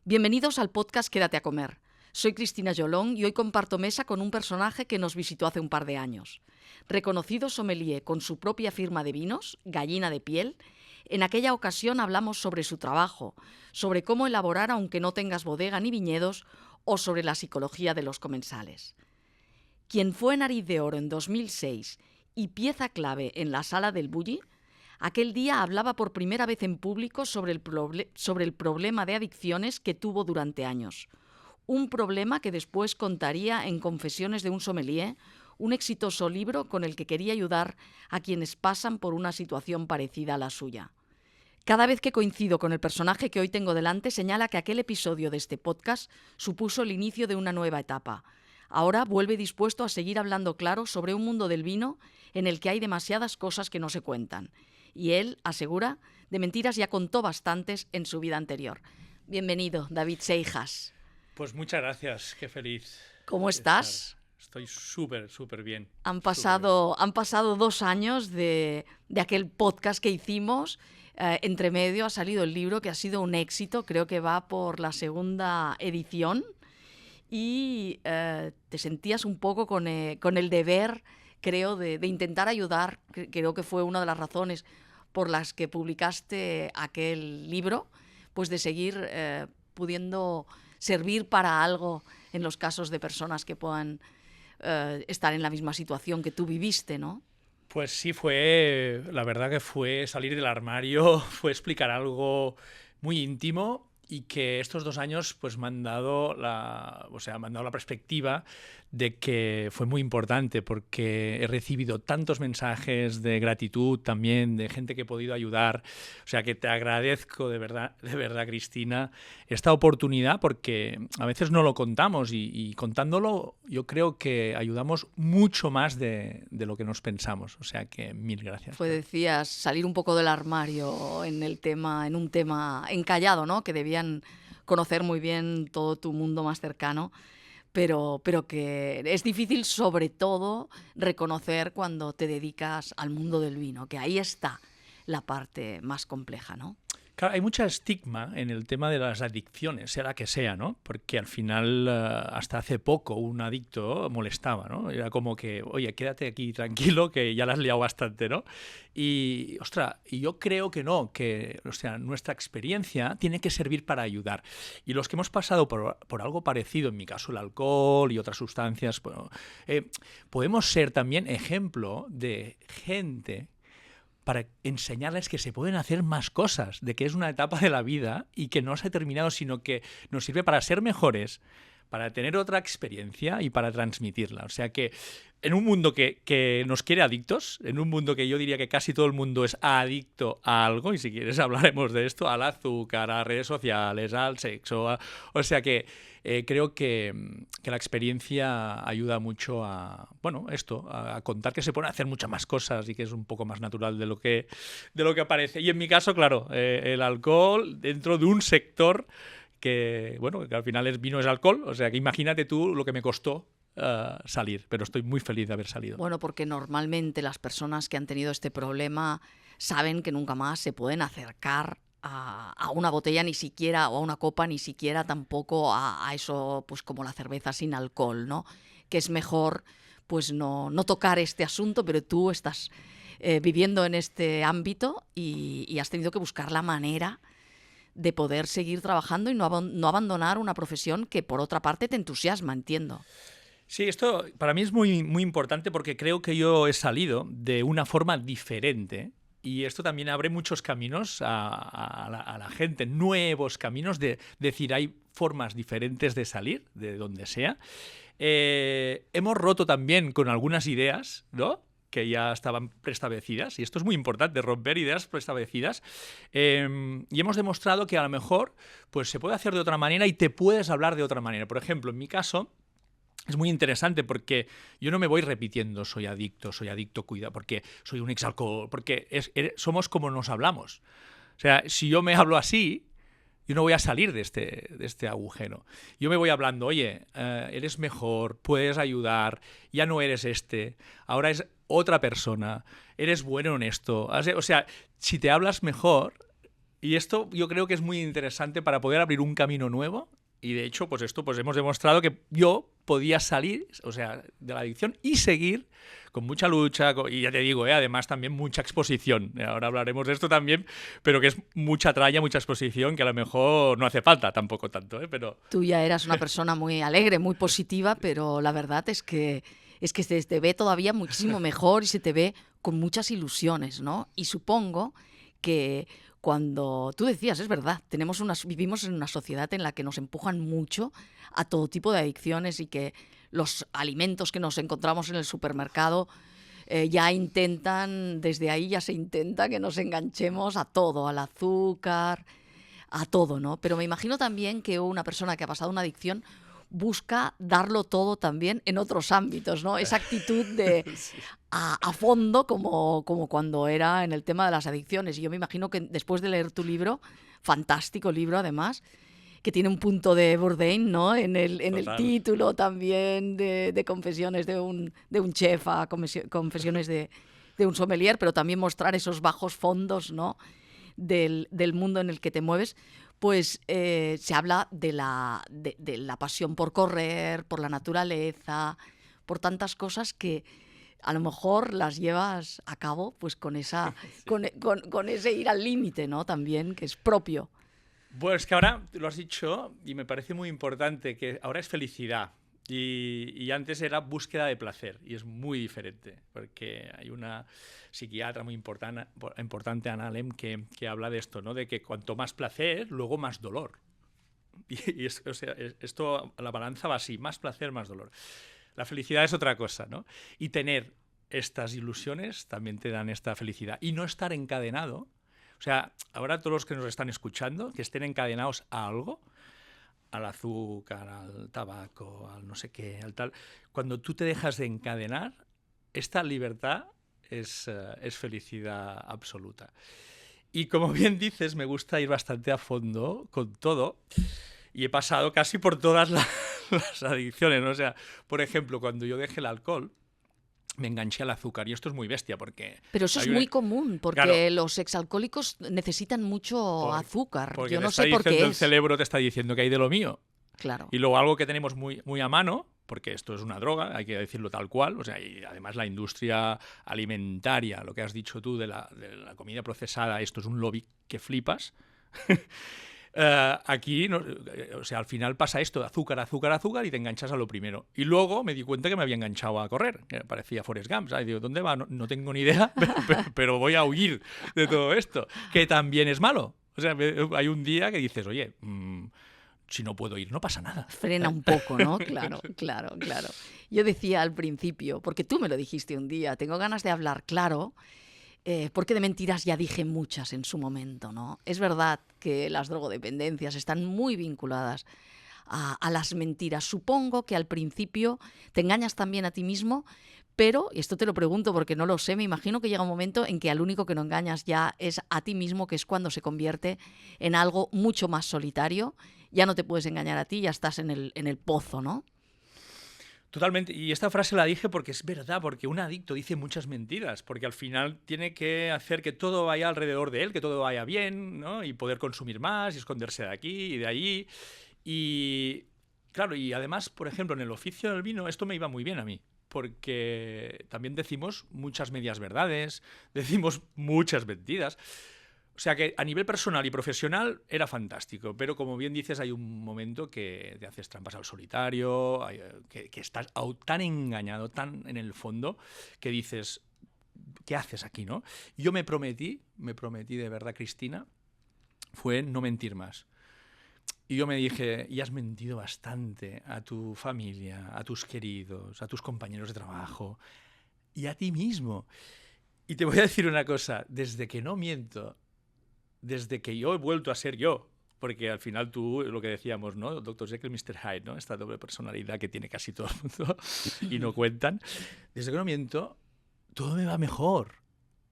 Bienvenidos al podcast Quédate a comer. Soy Cristina Yolón y hoy comparto mesa con un personaje que nos visitó hace un par de años. Reconocido sommelier con su propia firma de vinos, Gallina de Piel, en aquella ocasión hablamos sobre su trabajo, sobre cómo elaborar aunque no tengas bodega ni viñedos o sobre la psicología de los comensales. Quien fue Nariz de Oro en 2006 y pieza clave en la Sala del Bulli, aquel día hablaba por primera vez en público sobre el problema de adicciones que tuvo durante años. Un problema que después contaría en Confesiones de un sommelier, un exitoso libro con el que quería ayudar a quienes pasan por una situación parecida a la suya. Cada vez que coincido con el personaje que hoy tengo delante, señala que aquel episodio de este podcast supuso el inicio de una nueva etapa. Ahora vuelve dispuesto a seguir hablando claro sobre un mundo del vino en el que hay demasiadas cosas que no se cuentan. Y él, asegura, de mentiras ya contó bastantes en su vida anterior. Bienvenido, David Seijas. Pues muchas gracias, qué feliz. ¿Cómo estás? Estoy súper bien. Han pasado 2 años de aquel podcast que hicimos. Entre medio ha salido el libro, que ha sido un éxito. Creo que va por la 2ª edición. Y te sentías un poco con el deber, creo, de intentar ayudar. Creo que fue una de las razones por las que publicaste aquel libro, pues de seguir pudiendo servir para algo en los casos de personas que puedan estar en la misma situación que tú viviste, ¿no? Pues sí, la verdad que fue salir del armario, fue explicar algo muy íntimo y que estos 2 años pues me han dado la perspectiva de que fue muy importante, porque he recibido tantos mensajes de gratitud también, de gente que he podido ayudar. O sea que te agradezco de verdad, Cristina, esta oportunidad, porque a veces no lo contamos y contándolo yo creo que ayudamos mucho más de lo que nos pensamos. O sea que mil gracias. Decías, salir un poco del armario en un tema encallado, ¿no? Que debían conocer muy bien todo tu mundo más cercano. Pero que es difícil, sobre todo, reconocer cuando te dedicas al mundo del vino, que ahí está la parte más compleja, ¿no? Claro, hay mucho estigma en el tema de las adicciones, sea la que sea, ¿no? Porque al final, hasta hace poco, un adicto molestaba, ¿no? Era como que, oye, quédate aquí tranquilo, que ya la has liado bastante, ¿no? Y, ostras, yo creo que no, que, o sea, nuestra experiencia tiene que servir para ayudar. Y los que hemos pasado por algo parecido, en mi caso el alcohol y otras sustancias, bueno, podemos ser también ejemplo de gente para enseñarles que se pueden hacer más cosas, de que es una etapa de la vida y que no se ha terminado, sino que nos sirve para ser mejores, para tener otra experiencia y para transmitirla. O sea que en un mundo que nos quiere adictos, en un mundo que yo diría que casi todo el mundo es adicto a algo, y si quieres hablaremos de esto, al azúcar, a redes sociales, al sexo, o sea que creo que la experiencia ayuda mucho a contar que se pueden hacer muchas más cosas y que es un poco más natural de lo que aparece. Y en mi caso, claro, el alcohol dentro de un sector que al final vino es alcohol, o sea que imagínate tú lo que me costó salir, pero estoy muy feliz de haber salido. Bueno, porque normalmente las personas que han tenido este problema saben que nunca más se pueden acercar a una botella ni siquiera, o a una copa ni siquiera tampoco a eso, pues como la cerveza sin alcohol, ¿no? Que es mejor pues no tocar este asunto, pero tú estás viviendo en este ámbito y has tenido que buscar la manera de poder seguir trabajando y no abandonar una profesión que por otra parte te entusiasma, entiendo. Sí, esto para mí es muy, muy importante, porque creo que yo he salido de una forma diferente. Y esto también abre muchos caminos a la gente, nuevos caminos de decir, hay formas diferentes de salir, de donde sea. Hemos roto también con algunas ideas, ¿no?, que ya estaban preestablecidas, y esto es muy importante, romper ideas preestablecidas, y hemos demostrado que a lo mejor pues, se puede hacer de otra manera y te puedes hablar de otra manera. Por ejemplo, en mi caso, es muy interesante porque yo no me voy repitiendo soy adicto, cuida, porque soy un exalcohol, porque somos como nos hablamos. O sea, si yo me hablo así, yo no voy a salir de este agujero. Yo me voy hablando, oye, eres mejor, puedes ayudar, ya no eres ahora es otra persona, eres bueno en esto. O sea, si te hablas mejor Y esto yo creo que es muy interesante para poder abrir un camino nuevo. Y de hecho, pues esto pues hemos demostrado que yo podía salir, o sea, de la adicción y seguir con mucha lucha, y ya te digo, además también mucha exposición. Ahora hablaremos de esto también, pero que es mucha tralla, mucha exposición, que a lo mejor no hace falta tampoco tanto, pero... Tú ya eras una persona muy alegre, muy positiva, pero la verdad es que se te ve todavía muchísimo mejor y se te ve con muchas ilusiones, ¿no? Y supongo que cuando tú decías, es verdad, vivimos en una sociedad en la que nos empujan mucho a todo tipo de adicciones y que los alimentos que nos encontramos en el supermercado ya intentan, desde ahí ya se intenta que nos enganchemos a todo, al azúcar, a todo, ¿no? Pero me imagino también que una persona que ha pasado una adicción busca darlo todo también en otros ámbitos, ¿no? Esa actitud de Sí. a fondo como cuando era en el tema de las adicciones. Y yo me imagino que después de leer tu libro, fantástico libro además, que tiene un punto de Bourdain, ¿no? En el título también de confesiones de un chef a confesiones de un sommelier, pero también mostrar esos bajos fondos, ¿no? del mundo en el que te mueves, pues se habla de la pasión por correr, por la naturaleza, por tantas cosas que a lo mejor las llevas a cabo pues con esa Sí. con ese ir al límite, ¿no? También, que es propio. Bueno, es que ahora lo has dicho y me parece muy importante que ahora es felicidad y antes era búsqueda de placer y es muy diferente porque hay una psiquiatra muy importante, Anna Lem, que habla de esto, ¿no? De que cuanto más placer, luego más dolor. O sea, esto, la balanza va así, más placer, más dolor. La felicidad es otra cosa, ¿no? Y tener estas ilusiones también te dan esta felicidad y no estar encadenado. O sea, ahora todos los que nos están escuchando, que estén encadenados a algo, al azúcar, al tabaco, al no sé qué, al tal, cuando tú te dejas de encadenar, esta libertad es felicidad absoluta. Y como bien dices, me gusta ir bastante a fondo con todo y he pasado casi por todas las adicciones, ¿no? O sea, por ejemplo, cuando yo dejé el alcohol, me enganché al azúcar y esto es muy bestia porque... Pero eso es muy común, porque claro, los exalcohólicos necesitan mucho azúcar. porque Yo te no está sé por diciendo qué el es. cerebro te está diciendo que hay de lo mío. Claro. Y luego algo que tenemos muy, muy a mano, porque esto es una droga, hay que decirlo tal cual, o sea, y además la industria alimentaria, lo que has dicho tú de la comida procesada, esto es un lobby que flipas. Aquí, no, o sea, al final pasa esto, azúcar, azúcar, azúcar, y te enganchas a lo primero. Y luego me di cuenta que me había enganchado a correr, que parecía Forrest Gump, ¿sabes? Digo, ¿dónde va? No tengo ni idea, pero voy a huir de todo esto, que también es malo. O sea, hay un día que dices, oye, si no puedo ir, no pasa nada. Frena un poco, ¿no? Claro, claro, claro. Yo decía al principio, porque tú me lo dijiste un día, tengo ganas de hablar claro, porque de mentiras ya dije muchas en su momento, ¿no? Es verdad que las drogodependencias están muy vinculadas a las mentiras. Supongo que al principio te engañas también a ti mismo, pero, y esto te lo pregunto porque no lo sé, me imagino que llega un momento en que al único que no engañas ya es a ti mismo, que es cuando se convierte en algo mucho más solitario. Ya no te puedes engañar a ti, ya estás en el pozo, ¿no? Totalmente. Y esta frase la dije porque es verdad, porque un adicto dice muchas mentiras, porque al final tiene que hacer que todo vaya alrededor de él, que todo vaya bien, ¿no? Y poder consumir más y esconderse de aquí y de allí. Y claro, y además, por ejemplo, en el oficio del vino esto me iba muy bien a mí, porque también decimos muchas medias verdades, decimos muchas mentiras. O sea que a nivel personal y profesional era fantástico, pero como bien dices, hay un momento que te haces trampas al solitario, que estás tan engañado, tan en el fondo, que dices, ¿qué haces aquí, no? Yo me prometí de verdad, Cristina, fue no mentir más. Y yo me dije, y has mentido bastante a tu familia, a tus queridos, a tus compañeros de trabajo y a ti mismo. Y te voy a decir una cosa, desde que no miento, desde que yo he vuelto a ser yo, porque al final tú, lo que decíamos, ¿no? Dr. Jekyll, Mr. Hyde, ¿no? Esta doble personalidad que tiene casi todo el mundo y no cuentan. Desde que no miento, todo me va mejor.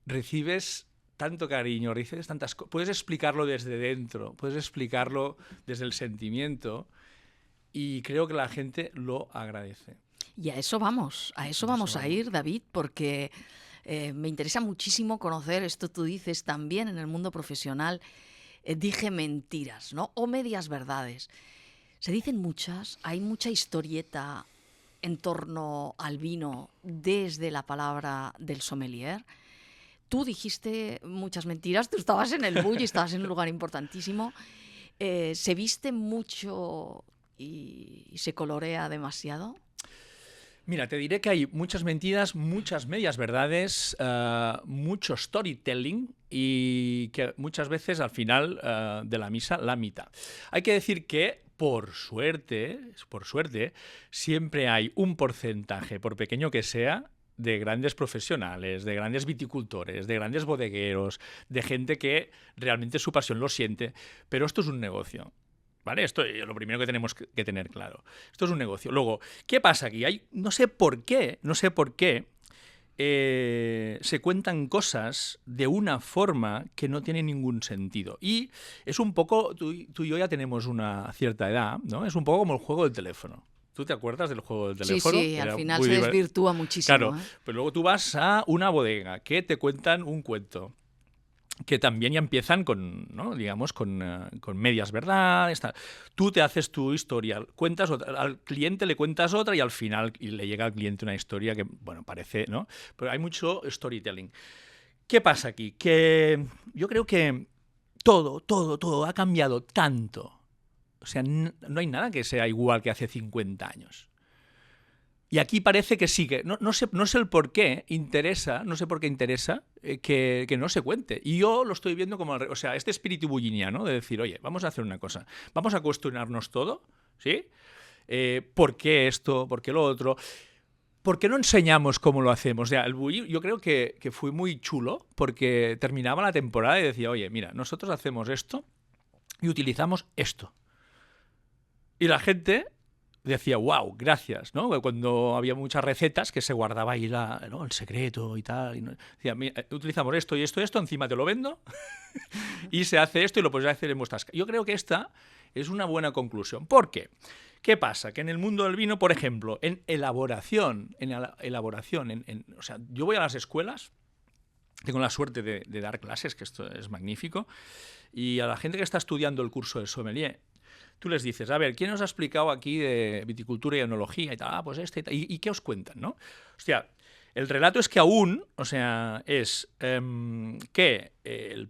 Recibes tanto cariño, recibes tantas cosas. Puedes explicarlo desde dentro, puedes explicarlo desde el sentimiento y creo que la gente lo agradece. Y a eso vamos a ir, David, porque me interesa muchísimo conocer, esto tú dices también en el mundo profesional, dije mentiras, ¿no? O medias verdades. Se dicen muchas, hay mucha historieta en torno al vino desde la palabra del sommelier. Tú dijiste muchas mentiras, tú estabas en el Bulli, estabas en un lugar importantísimo. ¿Se viste mucho y se colorea demasiado? Mira, te diré que hay muchas mentiras, muchas medias verdades, mucho storytelling y que muchas veces al final de la misa la mitad. Hay que decir que por suerte, siempre hay un porcentaje, por pequeño que sea, de grandes profesionales, de grandes viticultores, de grandes bodegueros, de gente que realmente su pasión lo siente, pero esto es un negocio. ¿Vale? Esto es lo primero que tenemos que tener claro. Esto es un negocio. Luego, ¿qué pasa aquí? No sé por qué se cuentan cosas de una forma que no tiene ningún sentido. Y es un poco, tú y yo ya tenemos una cierta edad, ¿no? Es un poco como el juego del teléfono. ¿Tú te acuerdas del juego del teléfono? Sí, al final se desvirtúa muchísimo. Claro, pero luego tú vas a una bodega que te cuentan un cuento, que también ya empiezan con, ¿no? Digamos, con medias verdades. Tú te haces tu historia, cuentas otra, al cliente le cuentas otra y al final le llega al cliente una historia que, bueno, parece, ¿no? Pero hay mucho storytelling. ¿Qué pasa aquí? Que yo creo que todo ha cambiado tanto. O sea, no hay nada que sea igual que hace 50 años. Y aquí parece que sí, que no sé el por qué interesa, no sé por qué interesa que no se cuente. Y yo lo estoy viendo como, o sea, este espíritu bulliniano de decir, oye, vamos a hacer una cosa, vamos a cuestionarnos todo, ¿sí? ¿Por qué esto? ¿Por qué lo otro? ¿Por qué no enseñamos cómo lo hacemos? O sea, el bulli yo creo que fue muy chulo porque terminaba la temporada y decía, oye, mira, nosotros hacemos esto y utilizamos esto. Y la gente decía, wow, gracias, ¿no? Cuando había muchas recetas que se guardaba ahí ¿no? el secreto y tal. Y decía, mira, utilizamos esto y esto y esto, encima te lo vendo y se hace esto y lo puedes hacer en vuestras casas. Yo creo que esta es una buena conclusión. ¿Por qué? ¿Qué pasa? Que en el mundo del vino, por ejemplo, en elaboración, o sea, yo voy a las escuelas, tengo la suerte de dar clases, que esto es magnífico, y a la gente que está estudiando el curso de sommelier, tú les dices, a ver, ¿quién os ha explicado aquí de viticultura y enología y tal? Ah, pues este y tal. ¿Y qué os cuentan, no? Hostia, el relato es que aún, o sea, es que el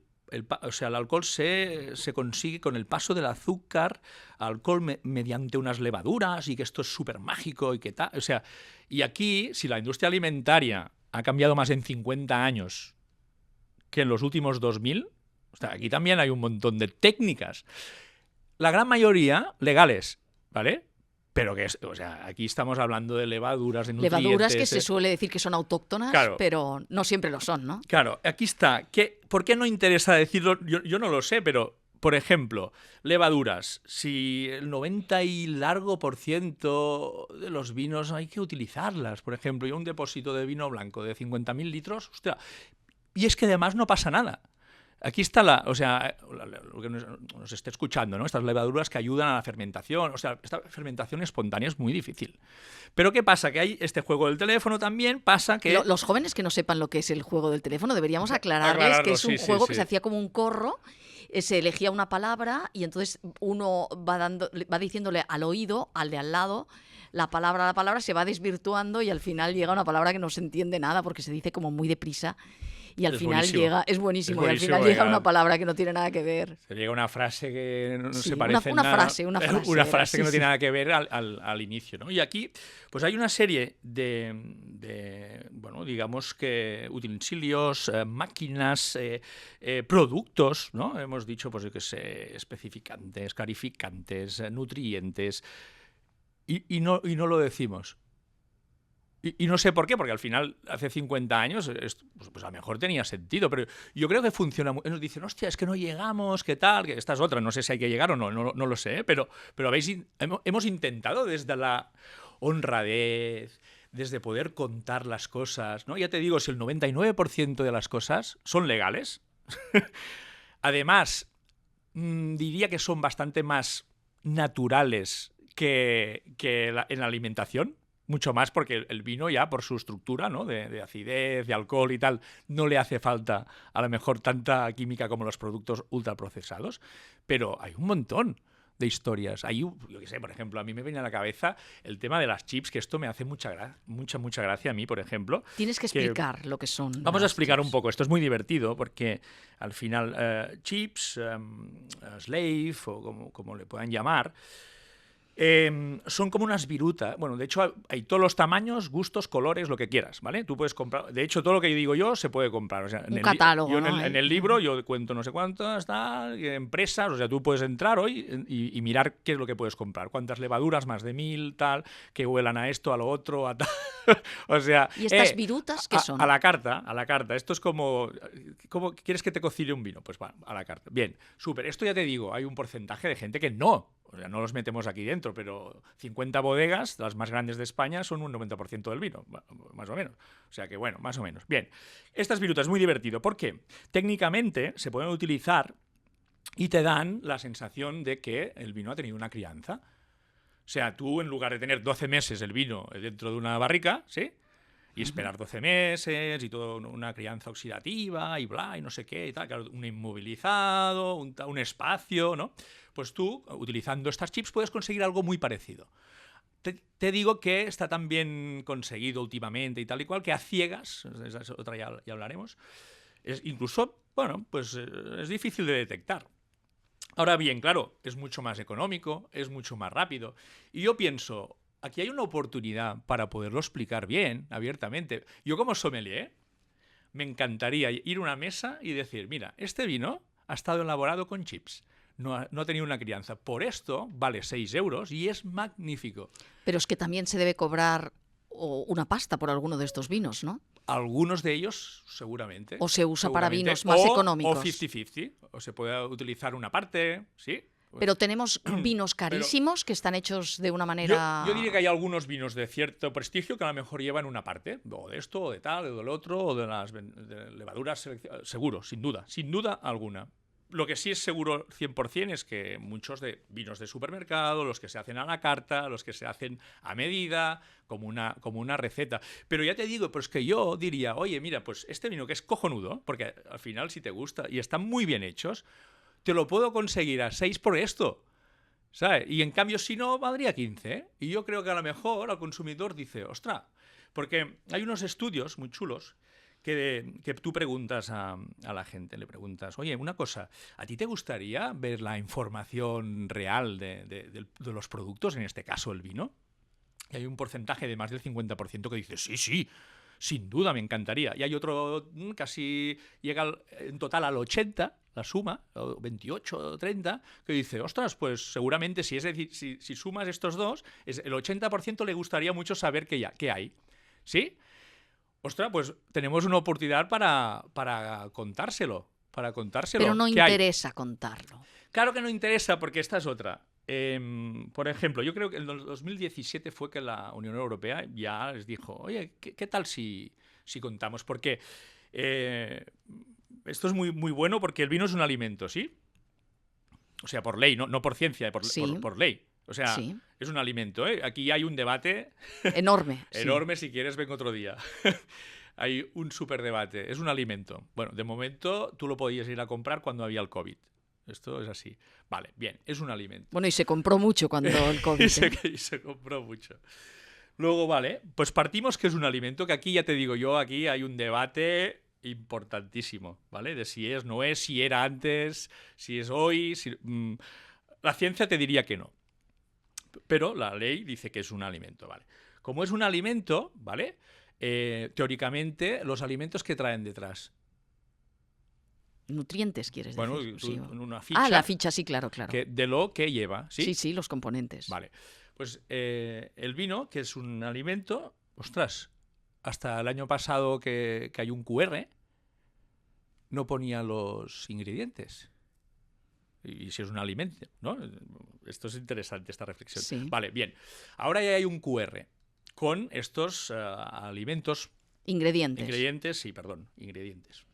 alcohol se consigue con el paso del azúcar al alcohol mediante unas levaduras y que esto es súper mágico y que tal. O sea, y aquí, si la industria alimentaria ha cambiado más en 50 años que en los últimos 2000, o sea, aquí también hay un montón de técnicas. La gran mayoría legales, ¿vale? Pero que o sea, aquí estamos hablando de levaduras, de nutrientes. Levaduras que se suele decir que son autóctonas, claro, pero no siempre lo son, ¿no? Claro, aquí está. ¿Por qué no interesa decirlo? Yo no lo sé, pero, por ejemplo, levaduras. Si el 90 y largo por ciento de los vinos hay que utilizarlas, por ejemplo, yo un depósito de vino blanco de 50.000 litros, ostras, y es que además no pasa nada. Aquí está lo que nos esté escuchando, ¿no? Estas levaduras que ayudan a la fermentación. O sea, esta fermentación espontánea es muy difícil. Pero ¿qué pasa? Que hay este juego del teléfono también, pasa que... Los jóvenes que no sepan lo que es el juego del teléfono, deberíamos aclararles que es un juego que se hacía como un corro, se elegía una palabra y entonces uno va diciéndole al oído, al de al lado, la palabra se va desvirtuando y al final llega una palabra que no se entiende nada porque se dice como muy deprisa. Y al final llega, es buenísimo, y al final llega una palabra que no tiene nada que ver. Se llega una frase que no se parece en nada. Una frase que no tiene nada que ver al inicio, ¿no? Y aquí, pues hay una serie de bueno, digamos que utensilios, máquinas, productos, ¿no? Hemos dicho, pues yo qué sé, especificantes, clarificantes, nutrientes, y no lo decimos. Y no sé por qué, porque al final, hace 50 años, pues a lo mejor tenía sentido, pero yo creo que funciona. Nos dicen, hostia, es que no llegamos, ¿qué tal? Que esta es otra, no sé si hay que llegar o no lo sé, pero hemos intentado desde la honradez, desde poder contar las cosas, ¿no? Ya te digo, si el 99% de las cosas son legales, además, diría que son bastante más naturales que en la alimentación. Mucho más porque el vino ya por su estructura, ¿no? De acidez, de alcohol y tal, no le hace falta a lo mejor tanta química como los productos ultraprocesados, pero hay un montón de historias. Hay, yo qué sé, por ejemplo, a mí me viene a la cabeza el tema de las chips, que esto me hace mucha gracia a mí, por ejemplo. Tienes que explicar lo que son. Vamos a explicar chips. un poco. Esto es muy divertido porque al final chips, slave o como le puedan llamar, son como unas virutas. Bueno, de hecho hay todos los tamaños, gustos, colores, lo que quieras, ¿vale? Tú puedes comprar. De hecho, todo lo que digo yo se puede comprar. O sea, Un catálogo, yo ¿no? en el libro yo cuento no sé cuántas, tal, empresas. O sea, tú puedes entrar hoy y mirar qué es lo que puedes comprar. Cuántas levaduras, más de 1000, tal, que huelan a esto, a lo otro, a tal. O sea, ¿Y estas virutas qué son? A la carta, a la carta. Esto es como ¿quieres que te cocine un vino? Pues va, a la carta. Bien, súper. Esto ya te digo, hay un porcentaje de gente que no. O sea, no los metemos aquí dentro, pero 50 bodegas, las más grandes de España, son un 90% del vino, más o menos. O sea que, bueno, más o menos. Bien, estas virutas es muy divertido. ¿Por qué? Técnicamente se pueden utilizar y te dan la sensación de que el vino ha tenido una crianza. O sea, tú, en lugar de tener 12 meses el vino dentro de una barrica, ¿sí? Y esperar 12 meses y toda una crianza oxidativa y bla, y no sé qué, y tal, claro, un inmovilizado, un espacio, ¿no? Pues tú, utilizando estas chips, puedes conseguir algo muy parecido. Te digo que está tan bien conseguido últimamente y tal y cual, que a ciegas, esa es otra, ya hablaremos, incluso, bueno, pues es difícil de detectar. Ahora bien, claro, es mucho más económico, es mucho más rápido. Y yo pienso, aquí hay una oportunidad para poderlo explicar bien, abiertamente. Yo como sommelier, me encantaría ir a una mesa y decir, mira, este vino ha estado elaborado con chips. No ha tenido una crianza. Por esto vale 6 euros y es magnífico. Pero es que también se debe cobrar una pasta por alguno de estos vinos, ¿no? Algunos de ellos, seguramente. O se usa para vinos más económicos. O 50-50. O se puede utilizar una parte, ¿sí? Pero tenemos vinos carísimos que están hechos de una manera... Yo diría que hay algunos vinos de cierto prestigio que a lo mejor llevan una parte, o de esto, o de tal, o del otro, o de las levaduras, seguro, sin duda alguna. Lo que sí es seguro 100% es que muchos de vinos de supermercado, los que se hacen a la carta, los que se hacen a medida, como una receta. Pero ya te digo, pues que yo diría, oye, mira, pues este vino que es cojonudo, porque al final si te gusta y están muy bien hechos, te lo puedo conseguir a 6 por esto, ¿sabes? Y en cambio, si no, valdría 15, ¿eh? Y yo creo que a lo mejor al consumidor dice, ostras, porque hay unos estudios muy chulos que tú preguntas a la gente, le preguntas, oye, una cosa, ¿a ti te gustaría ver la información real de los productos, en este caso el vino? Y hay un porcentaje de más del 50% que dice, sí, sin duda me encantaría. Y hay otro, casi llega en total al 80%, la suma, o 28 o 30, que dice, ostras, pues seguramente si sumas estos dos, el 80% le gustaría mucho saber qué hay. ¿Sí? Ostras, pues tenemos una oportunidad para contárselo. Pero no interesa contarlo. Claro que no interesa, porque esta es otra. Por ejemplo, yo creo que en el 2017 fue que la Unión Europea ya les dijo, oye, ¿qué tal si contamos? Porque esto es muy, muy bueno, porque el vino es un alimento, ¿sí? O sea, por ley, no por ciencia, por ley. O sea, sí, es un alimento, ¿eh? Aquí hay un debate enorme. enorme, si quieres vengo otro día. Hay un súper debate. Es un alimento. Bueno, de momento tú lo podías ir a comprar cuando había el COVID. Esto es así. Vale, bien, es un alimento. Bueno, y se compró mucho cuando el COVID. y se compró mucho. Luego, vale, pues partimos que es un alimento, que aquí ya te digo yo, aquí hay un debate importantísimo, ¿vale? De si es, no es, si era antes, si es hoy. La ciencia te diría que no. Pero la ley dice que es un alimento, ¿vale? Como es un alimento, ¿vale? Teóricamente, los alimentos que traen detrás. Nutrientes, ¿quieres decir? Bueno, sí. Una ficha. La ficha, sí, claro. De lo que lleva, ¿sí? Sí, los componentes. Vale. Pues el vino, que es un alimento, ostras, hasta el año pasado que hay un QR, no ponía los ingredientes. Y si es un alimento, ¿no? Esto es interesante, esta reflexión. Sí. Vale, bien. Ahora ya hay un QR con estos alimentos. Ingredientes. Ingredientes.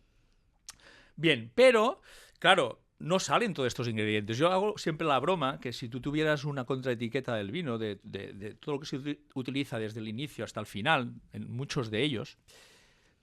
Bien, pero, claro, no salen todos estos ingredientes. Yo hago siempre la broma que si tú tuvieras una contraetiqueta del vino, de todo lo que se utiliza desde el inicio hasta el final, en muchos de ellos,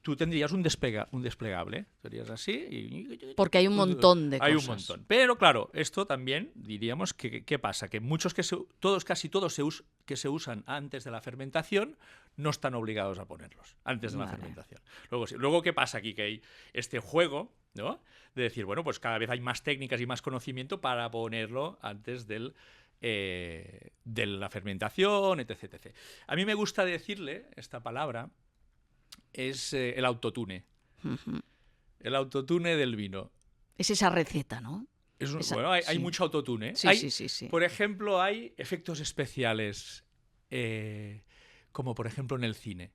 tú tendrías un desplegable. Serías así y... Porque hay un montón de cosas. Hay un montón. Pero claro, esto también diríamos que ¿qué pasa? Que muchos casi todos que se usan antes de la fermentación no están obligados a ponerlos antes de la fermentación. Luego, ¿qué pasa aquí? Que hay este juego, ¿no? De decir, bueno, pues cada vez hay más técnicas y más conocimiento para ponerlo antes de la fermentación, etc, etc. A mí me gusta decirle esta palabra, es el autotune. Uh-huh. El autotune del vino. Es esa receta, ¿no? Bueno, hay mucho autotune. Sí. Por ejemplo, hay efectos especiales, como por ejemplo en el cine.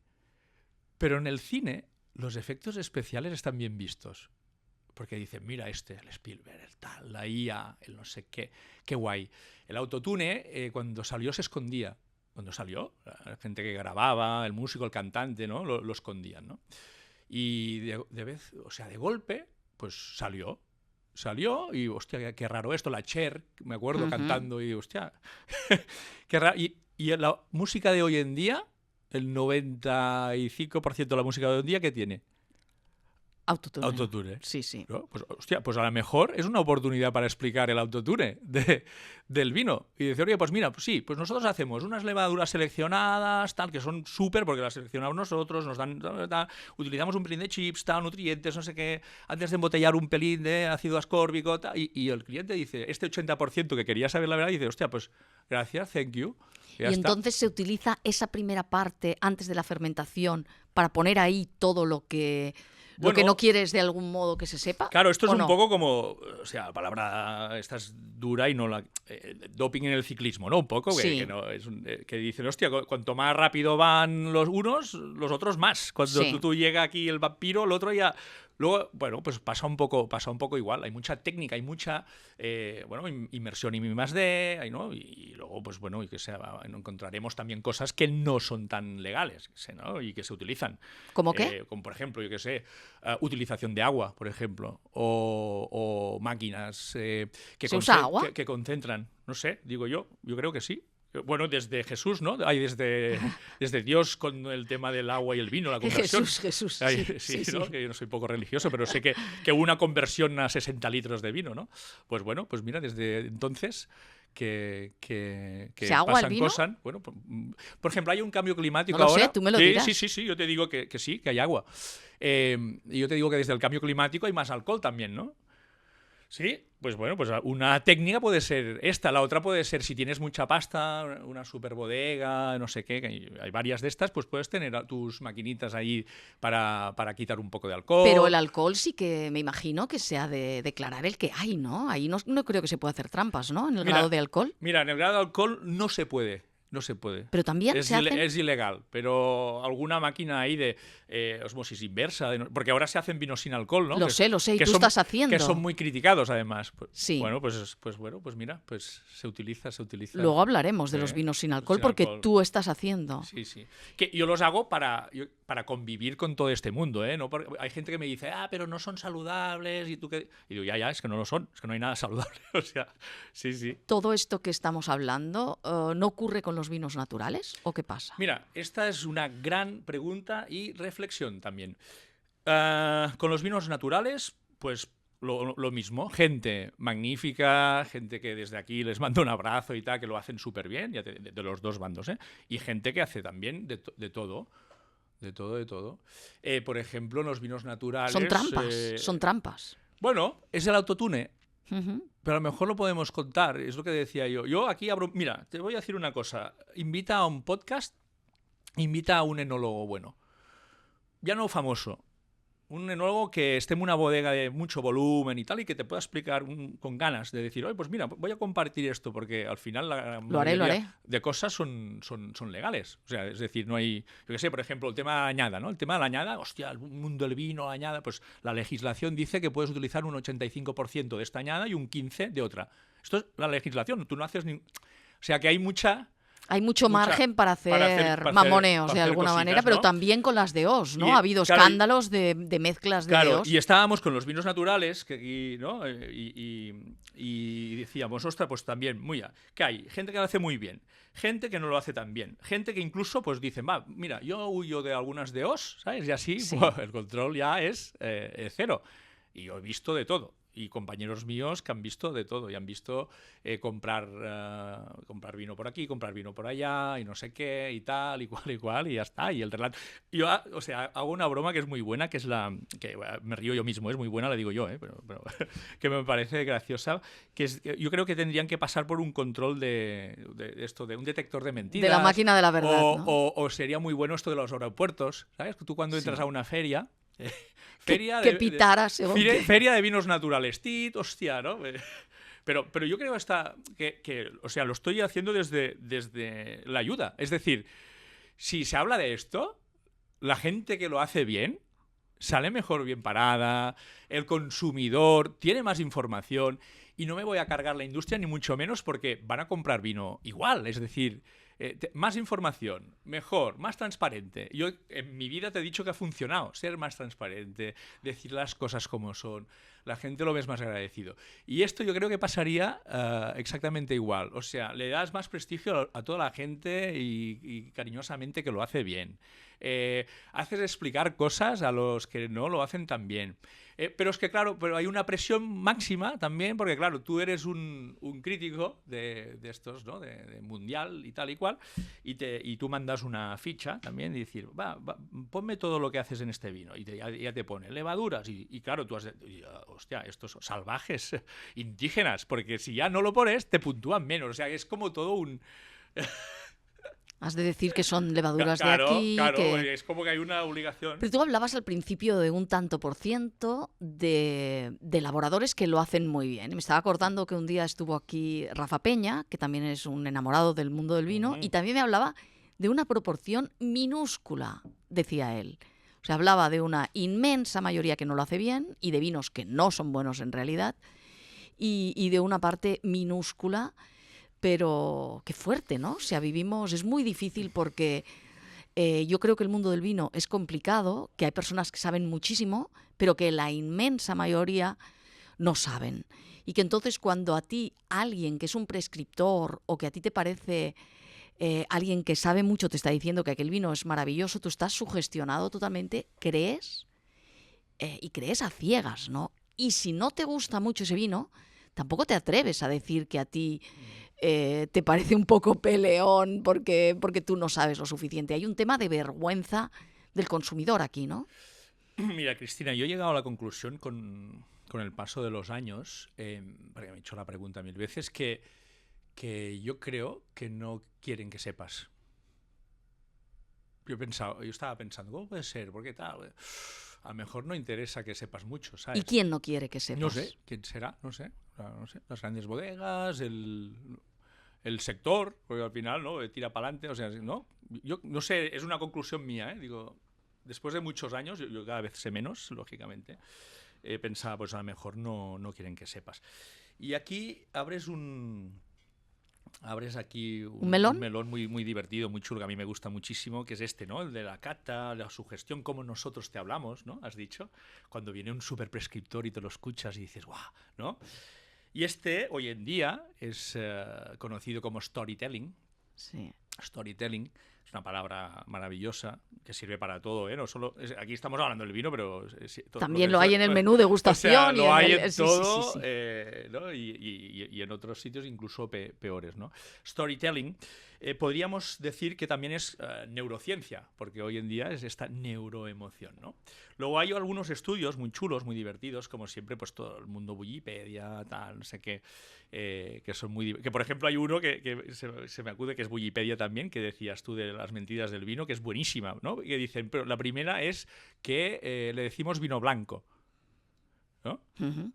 Pero en el cine los efectos especiales están bien vistos. Porque dicen, mira el Spielberg, el tal, la IA, el no sé qué guay. El autotune, cuando salió se escondía. Cuando salió, la gente que grababa, el músico, el cantante, ¿no? Lo escondían, ¿no? Y de golpe, pues salió y, hostia, qué raro esto, la Cher, me acuerdo, cantando, y hostia, qué raro. Y la música de hoy en día, el 95% de la música de hoy en día, ¿qué tiene? Autotune. Sí. ¿No? Pues, hostia, pues a lo mejor es una oportunidad para explicar el autotune del vino. Y decir, oye, pues mira, pues sí, pues nosotros hacemos unas levaduras seleccionadas, tal, que son súper, porque las seleccionamos nosotros, nos dan, utilizamos un pelín de chips, tal, nutrientes, no sé qué, antes de embotellar un pelín de ácido ascórbico, tal, y el cliente dice, este 80% que quería saber la verdad, dice, hostia, pues gracias, thank you. Y entonces se utiliza esa primera parte antes de la fermentación para poner ahí todo lo que no quieres de algún modo que se sepa. Claro, esto es un poco como, o sea, la palabra esta es dura y no la doping en el ciclismo, ¿no? Un poco, sí. que dicen, hostia, cuanto más rápido van los unos, los otros más. Cuando tú llega aquí el vampiro, el otro ya... Luego, bueno, pues pasa un poco igual. Hay mucha técnica, hay mucha inmersión y I+D, ¿no? Y luego, pues bueno, y que encontraremos también cosas que no son tan legales, ¿no? Y que se utilizan. ¿Cómo qué? Como por ejemplo, utilización de agua, por ejemplo, o máquinas ¿Se usa agua? Que concentran, no sé, digo yo creo que sí. Bueno, desde Jesús, ¿no? Desde Dios con el tema del agua y el vino, la conversión. Jesús. Sí, ¿no? Que yo no soy poco religioso, pero sé que hubo una conversión a 60 litros de vino, ¿no? Pues bueno, pues mira, desde entonces que ¿Se agua pasan el vino? cosas. Bueno, por ejemplo, hay un cambio climático no lo ahora. Sé, tú me lo dirás. Sí, yo te digo que sí, que hay agua. Y yo te digo que desde el cambio climático hay más alcohol también, ¿no? Sí, pues bueno, pues una técnica puede ser esta, la otra puede ser si tienes mucha pasta, una super bodega, no sé qué, que hay varias de estas, pues puedes tener tus maquinitas ahí para quitar un poco de alcohol. Pero el alcohol sí que me imagino que se ha de declarar el que hay, ¿no? Ahí no creo que se pueda hacer trampas, ¿no? En el grado de alcohol. Mira, en el grado de alcohol no se puede. No se puede. Pero también es ilegal, pero alguna máquina ahí de osmosis inversa, porque ahora se hacen vinos sin alcohol, ¿no? Lo sé, y tú estás haciendo. Que son muy criticados, además. Sí. Bueno, pues mira, pues se utiliza. Luego hablaremos de los vinos sin alcohol, porque tú estás haciendo. Sí. Que yo los hago para convivir con todo este mundo, ¿eh? No, hay gente que me dice, pero no son saludables, y digo, ya, es que no lo son, es que no hay nada saludable, o sea, sí. ¿Todo esto que estamos hablando no ocurre con los vinos naturales o qué pasa? Mira, esta es una gran pregunta y reflexión también. Con los vinos naturales, pues lo mismo. Gente magnífica, gente que desde aquí les mando un abrazo y tal, que lo hacen súper bien, ya de los dos bandos, ¿eh? Y gente que hace también de todo. De todo. Por ejemplo, en los vinos naturales... Son trampas. Bueno, es el autotune. Uh-huh. Pero a lo mejor lo podemos contar, es lo que decía yo. Yo aquí abro... Mira, te voy a decir una cosa. Invita a un podcast, invita a un enólogo bueno. Ya no famoso. Un enólogo que esté en una bodega de mucho volumen y tal, y que te pueda explicar con ganas de decir, oye, pues mira, voy a compartir esto, porque al final la mayoría de cosas son legales. O sea, es decir, no hay... Yo qué sé, por ejemplo, el tema de la añada, ¿no? El tema de la añada, hostia, el mundo del vino, la añada, pues la legislación dice que puedes utilizar un 85% de esta añada y un 15% de otra. Esto es la legislación, tú no haces ni... O sea, que hay mucha Hay mucho margen para hacer mamoneos de alguna cositas, manera, pero ¿no? también con las de Os, ¿no? Y, ha habido claro, escándalos de mezclas de claro, Os. y estábamos con los vinos naturales que aquí, ¿no? Y decíamos, ostras, pues también, que hay gente que lo hace muy bien, gente que no lo hace tan bien, gente que incluso pues dicen, va, mira, yo huyo de algunas de Os, ¿sabes? Y así Sí. pues, el control ya es cero. Y yo he visto de todo. Y compañeros míos que han visto de todo y han visto comprar vino por aquí, comprar vino por allá y no sé qué y tal y cual y ya está. Y el relato. Yo, o sea, hago una broma que es muy buena, que es que me río yo mismo, es muy buena, la digo yo, pero que me parece graciosa, que es, yo creo que tendrían que pasar por un control de esto, de un detector de mentiras. De la máquina de la verdad, ¿no? O sería muy bueno esto de los aeropuertos, ¿sabes? Tú cuando entras a una feria... que pitara según feria de vinos naturales, hostia, ¿no? Pero yo creo que o sea, lo estoy haciendo desde la ayuda. Es decir, si se habla de esto, la gente que lo hace bien sale mejor bien parada, el consumidor tiene más información y no me voy a cargar la industria ni mucho menos porque van a comprar vino igual. Es decir, más información, mejor, más transparente. Yo en mi vida te he dicho que ha funcionado, ser más transparente, decir las cosas como son. La gente lo ves más agradecido. Y esto yo creo que pasaría exactamente igual. O sea, le das más prestigio a toda la gente y cariñosamente que lo hace bien. Haces explicar cosas a los que no lo hacen tan bien. Pero es que, claro, pero hay una presión máxima también, porque, claro, tú eres un crítico de estos, ¿no? De mundial y tal y cual, y tú mandas una ficha también y decir, ponme todo lo que haces en este vino. Y ya te pone levaduras. Y claro, tú hostia, estos salvajes indígenas, porque si ya no lo pones, te puntúan menos. O sea, es como todo un... Has de decir que son levaduras de aquí. Claro, es como que hay una obligación. Pero tú hablabas al principio de un tanto por ciento de elaboradores que lo hacen muy bien. Me estaba acordando que un día estuvo aquí Rafa Peña, que también es un enamorado del mundo del vino, y también me hablaba de una proporción minúscula, decía él. O sea, hablaba de una inmensa mayoría que no lo hace bien y de vinos que no son buenos en realidad, y de una parte minúscula. Pero qué fuerte, ¿no? O sea, es muy difícil porque yo creo que el mundo del vino es complicado, que hay personas que saben muchísimo, pero que la inmensa mayoría no saben. Y que entonces cuando a ti alguien que es un prescriptor o que a ti te parece alguien que sabe mucho te está diciendo que aquel vino es maravilloso, tú estás sugestionado totalmente, crees y crees a ciegas, ¿no? Y si no te gusta mucho ese vino, tampoco te atreves a decir que a ti... te parece un poco peleón porque tú no sabes lo suficiente. Hay un tema de vergüenza del consumidor aquí, ¿no? Mira, Cristina, yo he llegado a la conclusión con el paso de los años, porque me he hecho la pregunta 1000 veces, que yo creo que no quieren que sepas. Yo estaba pensando, ¿cómo puede ser? ¿Por qué tal? A lo mejor no interesa que sepas mucho, ¿sabes? ¿Y quién no quiere que sepas? No sé, ¿quién será? No sé. Las grandes bodegas, el sector, porque al final, ¿no? Tira para adelante, o sea, ¿no? Yo no sé, es una conclusión mía, ¿eh? Digo, después de muchos años, yo cada vez sé menos, lógicamente, pensaba, pues a lo mejor no quieren que sepas. Y aquí abres aquí ¿Un melón? Un melón muy, muy divertido, muy chulo, que a mí me gusta muchísimo, que es este, ¿no? El de la cata, la sugestión, cómo nosotros te hablamos, ¿no? Has dicho, cuando viene un súper prescriptor y te lo escuchas y dices, ¡guau! ¿No? Y hoy en día, es conocido como storytelling. Sí. Storytelling es una palabra maravillosa que sirve para todo, ¿eh? No solo, aquí estamos hablando del vino, pero... también lo hay en el menú degustación. O sea, lo hay en sí, todo, sí. ¿no? Y en otros sitios incluso peores, ¿no? Storytelling, podríamos decir que también es neurociencia, porque hoy en día es esta neuroemoción, ¿no? Luego hay algunos estudios muy chulos, muy divertidos, como siempre, pues todo el mundo Wikipedia, tal, no sé qué, que son muy... Que por ejemplo hay uno que se me acude, que es Wikipedia también, que decías tú de las mentiras del vino, que es buenísima, ¿no? Que dicen, pero la primera es que le decimos vino blanco, ¿no? Uh-huh.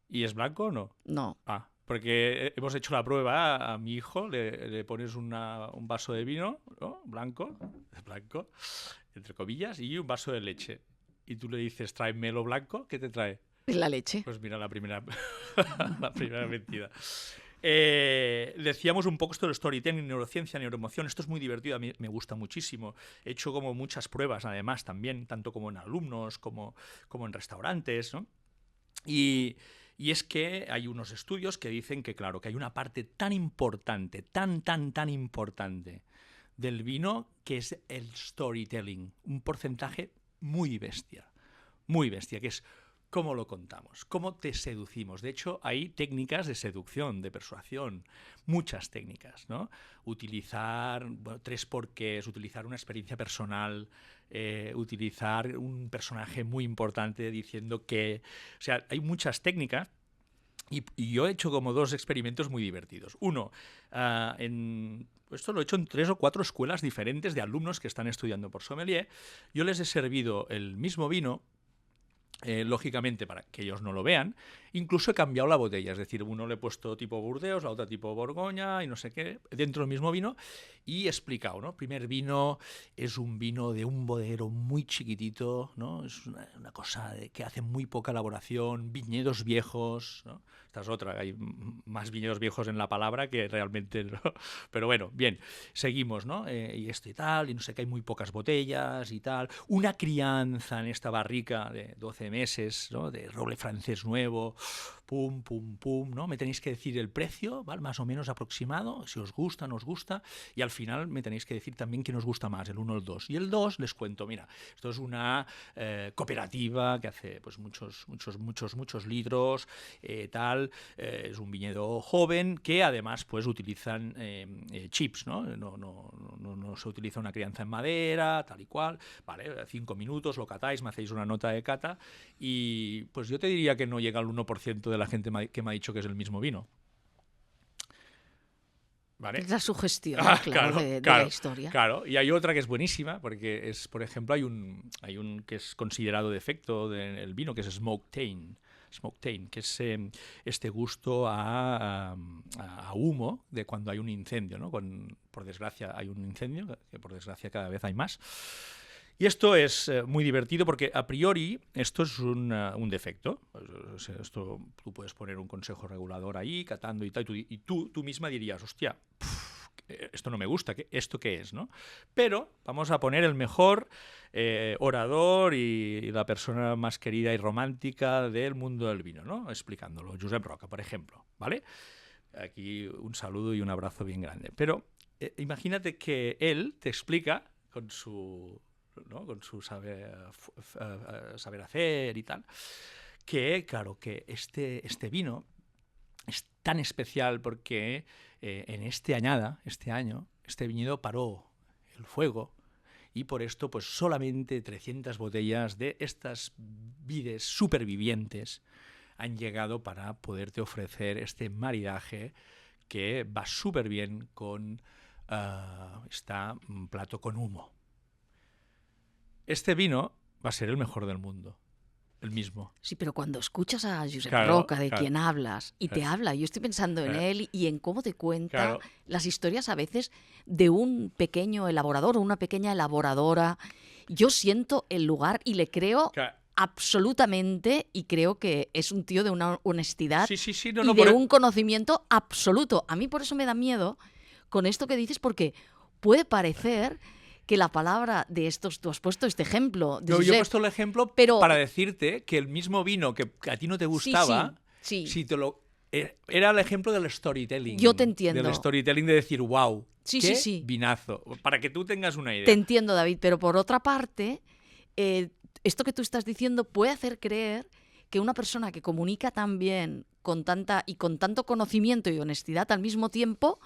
¿Y es blanco o no? No. Ah, porque hemos hecho la prueba a mi hijo, le pones un vaso de vino, ¿no? Blanco, entre comillas, y un vaso de leche. Y tú le dices, tráeme lo blanco, ¿qué te trae? Es la leche. Pues mira, la primera mentira. Decíamos un poco esto del storytelling, neurociencia, neuroemoción. Esto es muy divertido, a mí me gusta muchísimo. He hecho como muchas pruebas, además, también, tanto como en alumnos, como en restaurantes, ¿no? Y es que hay unos estudios que dicen que, claro, que hay una parte tan importante, tan importante del vino, que es el storytelling. Un porcentaje muy bestia, que es cómo lo contamos, cómo te seducimos. De hecho, hay técnicas de seducción, de persuasión, muchas técnicas, ¿no? Utilizar 3 porqués, utilizar una experiencia personal, utilizar un personaje muy importante diciendo que... O sea, hay muchas técnicas y yo he hecho como 2 experimentos muy divertidos. Uno, esto lo he hecho en 3 o 4 escuelas diferentes de alumnos que están estudiando por sommelier. Yo les he servido el mismo vino, lógicamente para que ellos no lo vean, incluso he cambiado la botella, es decir, uno le he puesto tipo Burdeos, la otra tipo Borgoña y no sé qué, dentro del mismo vino, y he explicado, ¿no? Primer vino es un vino de un bodero muy chiquitito, ¿no? Es una cosa que hace muy poca elaboración, viñedos viejos, ¿no? Esta es otra, hay más viñedos viejos en la palabra que realmente, ¿no? Pero bueno, bien, seguimos, ¿no? Y esto y tal, y no sé qué, hay muy pocas botellas y tal, una crianza en esta barrica de 12 meses, ¿no? De roble francés nuevo, pum, pum, pum, ¿no? Me tenéis que decir el precio, ¿vale? Más o menos aproximado, si os gusta, no os gusta, y al final me tenéis que decir también quién os gusta más, el 1 o el 2. Y el 2 les cuento, mira, esto es una cooperativa que hace pues muchos litros, tal, es un viñedo joven que además pues utilizan chips, ¿no? No se utiliza una crianza en madera, tal y cual, vale, 5 minutos, lo catáis, me hacéis una nota de cata y pues yo te diría que no llega al 1% de la gente que me ha dicho que es el mismo vino. ¿Vale? Es la sugestión, claro, de la historia. Claro, y hay otra que es buenísima, porque es, por ejemplo, hay un que es considerado defecto del vino, que es smoke taint, que es este gusto a humo de cuando hay un incendio, ¿no? Por desgracia hay un incendio, que por desgracia cada vez hay más. Y esto es muy divertido porque a priori esto es un defecto. O sea, esto, tú puedes poner un consejo regulador ahí, catando y tal, y tú misma dirías, hostia, esto no me gusta, ¿esto qué es? ¿No? Pero vamos a poner el mejor orador y la persona más querida y romántica del mundo del vino, ¿no? Explicándolo, Josep Roca, por ejemplo, ¿vale? Aquí un saludo y un abrazo bien grande. Pero imagínate que él te explica con su... ¿no? Con su saber hacer y tal, que claro, que este vino es tan especial porque en este año, este viñedo paró el fuego y por esto pues solamente 300 botellas de estas vides supervivientes han llegado para poderte ofrecer este maridaje que va súper bien con un plato con humo. Este vino va a ser el mejor del mundo, el mismo. Sí, pero cuando escuchas a Josep Roca, de quien hablas, y te habla, yo estoy pensando en él y en cómo te cuenta las historias a veces de un pequeño elaborador o una pequeña elaboradora. Yo siento el lugar y le creo absolutamente, y creo que es un tío de una honestidad y de un conocimiento absoluto. A mí por eso me da miedo con esto que dices, porque puede parecer... que la palabra de estos, tú has puesto este ejemplo. Yo he puesto el ejemplo para decirte que el mismo vino que a ti no te gustaba, si te lo era el ejemplo del storytelling. Yo te entiendo. Del storytelling de decir, wow, qué vinazo. Para que tú tengas una idea. Te entiendo, David, pero por otra parte, esto que tú estás diciendo puede hacer creer que una persona que comunica tan bien, con tanto conocimiento y honestidad al mismo tiempo,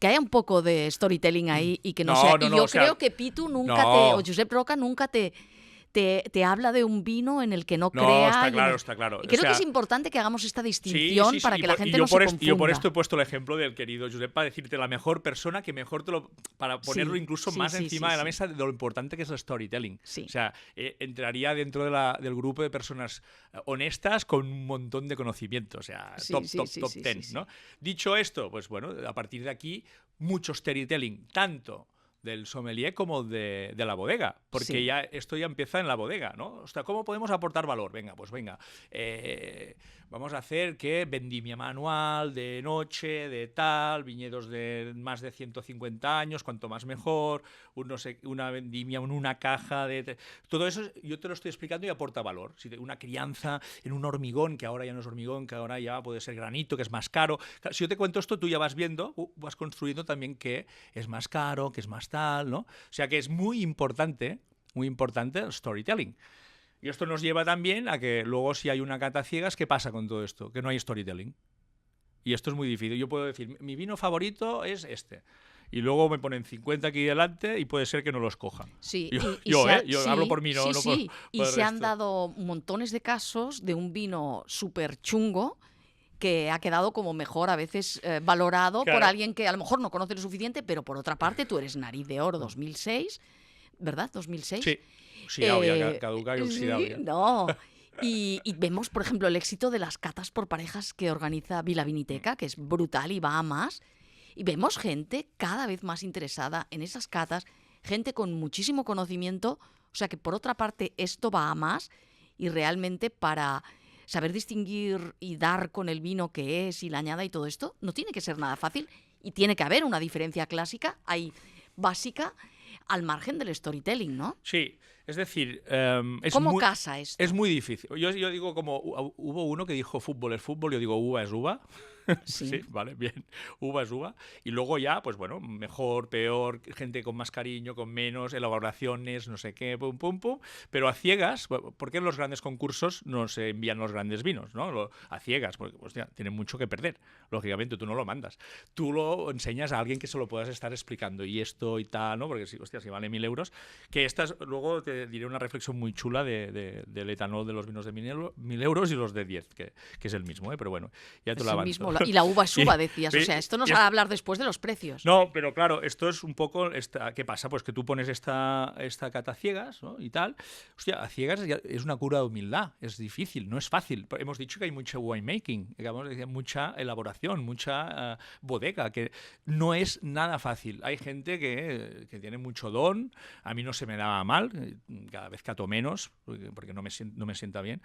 que haya un poco de storytelling ahí y que no sea... Y yo creo que Pitu nunca o Josep Roca nunca te habla de un vino en el que no crea. Está claro. Y creo que es importante que hagamos esta distinción para que la gente no se confunda. Yo por esto he puesto el ejemplo del querido Josep para decirte la mejor persona que mejor para ponerlo incluso más encima de la mesa de lo importante que es el storytelling. O sea, entraría dentro del grupo de personas honestas con un montón de conocimiento. O sea, top 10, ¿no? Dicho esto, pues bueno, a partir de aquí, mucho storytelling, tanto del sommelier como de la bodega, porque Sí. ya esto ya empieza en la bodega, ¿no? O sea, ¿cómo podemos aportar valor? Venga, pues venga, vamos a hacer que vendimia manual, de noche, de tal, viñedos de más de 150 años, cuanto más mejor, una vendimia en una caja, todo eso yo te lo estoy explicando y aporta valor. Si una crianza en un hormigón, que ahora ya no es hormigón, que ahora ya puede ser granito, que es más caro. Si yo te cuento esto, tú ya vas viendo, vas construyendo también que es más caro, que es más tal, ¿no? O sea que es muy importante el storytelling. Y esto nos lleva también a que luego si hay una cata a ciegas, ¿qué pasa con todo esto? Que no hay storytelling. Y esto es muy difícil. Yo puedo decir, mi vino favorito es este. Y luego me ponen 50 aquí delante y puede ser que no los coja. Sí, Yo sí, hablo por mí, no, sí, no sí. por Y el se han resto. dado montones de casos de un vino súper chungo que ha quedado como mejor a veces valorado por Claro. alguien que a lo mejor no conoce lo suficiente, pero por otra parte tú eres Nariz de Oro 2006, ¿verdad? 2006. Sí, oxidado ya, caducado y oxidado Sí, ya. no. Y vemos, por ejemplo, el éxito de las catas por parejas que organiza Vila Viniteca, que es brutal y va a más. Y vemos gente cada vez más interesada en esas catas, gente con muchísimo conocimiento. O sea que por otra parte esto va a más y realmente para saber distinguir y dar con el vino que es y la añada y todo esto no tiene que ser nada fácil y tiene que haber una diferencia clásica ahí básica al margen del storytelling, ¿no? Sí, es decir, ¿Cómo casa es esto? muy difícil. Yo digo como hubo uno que dijo fútbol es fútbol, yo digo uva es uva. Sí, Sí. vale, bien. Uva es uva. Y luego ya, pues bueno, mejor, peor, gente con más cariño, con menos, elaboraciones, no sé qué, pum, pum, pum. Pero a ciegas, ¿por qué en los grandes concursos no se envían los grandes vinos, ¿no? A ciegas, porque, hostia, tienen mucho que perder. Lógicamente, tú no lo mandas. Tú lo enseñas a alguien que se lo puedas estar explicando. Y esto y tal, ¿no? Porque, hostia, si vale 1.000 euros. Que estas, luego te diré una reflexión muy chula del etanol de los vinos de 1.000 euros y los de 10, que es el mismo, ¿eh? Pero bueno, ya te Es lo el avanzo. mismo. Y la uva es Y- uva, decías. O y- sea, esto nos y va a es- hablar después de los precios. no, pero claro, esto es un poco. ¿Qué pasa? Pues que tú pones esta cata a ciegas, ¿no? Y tal. Hostia, a ciegas es una cura de humildad. Es difícil, no es fácil. Hemos dicho que hay mucho winemaking, digamos, mucha elaboración, mucha bodega, que no es nada fácil. Hay gente que tiene mucho don. A mí no se me daba mal, cada vez cato menos, porque no me sienta bien.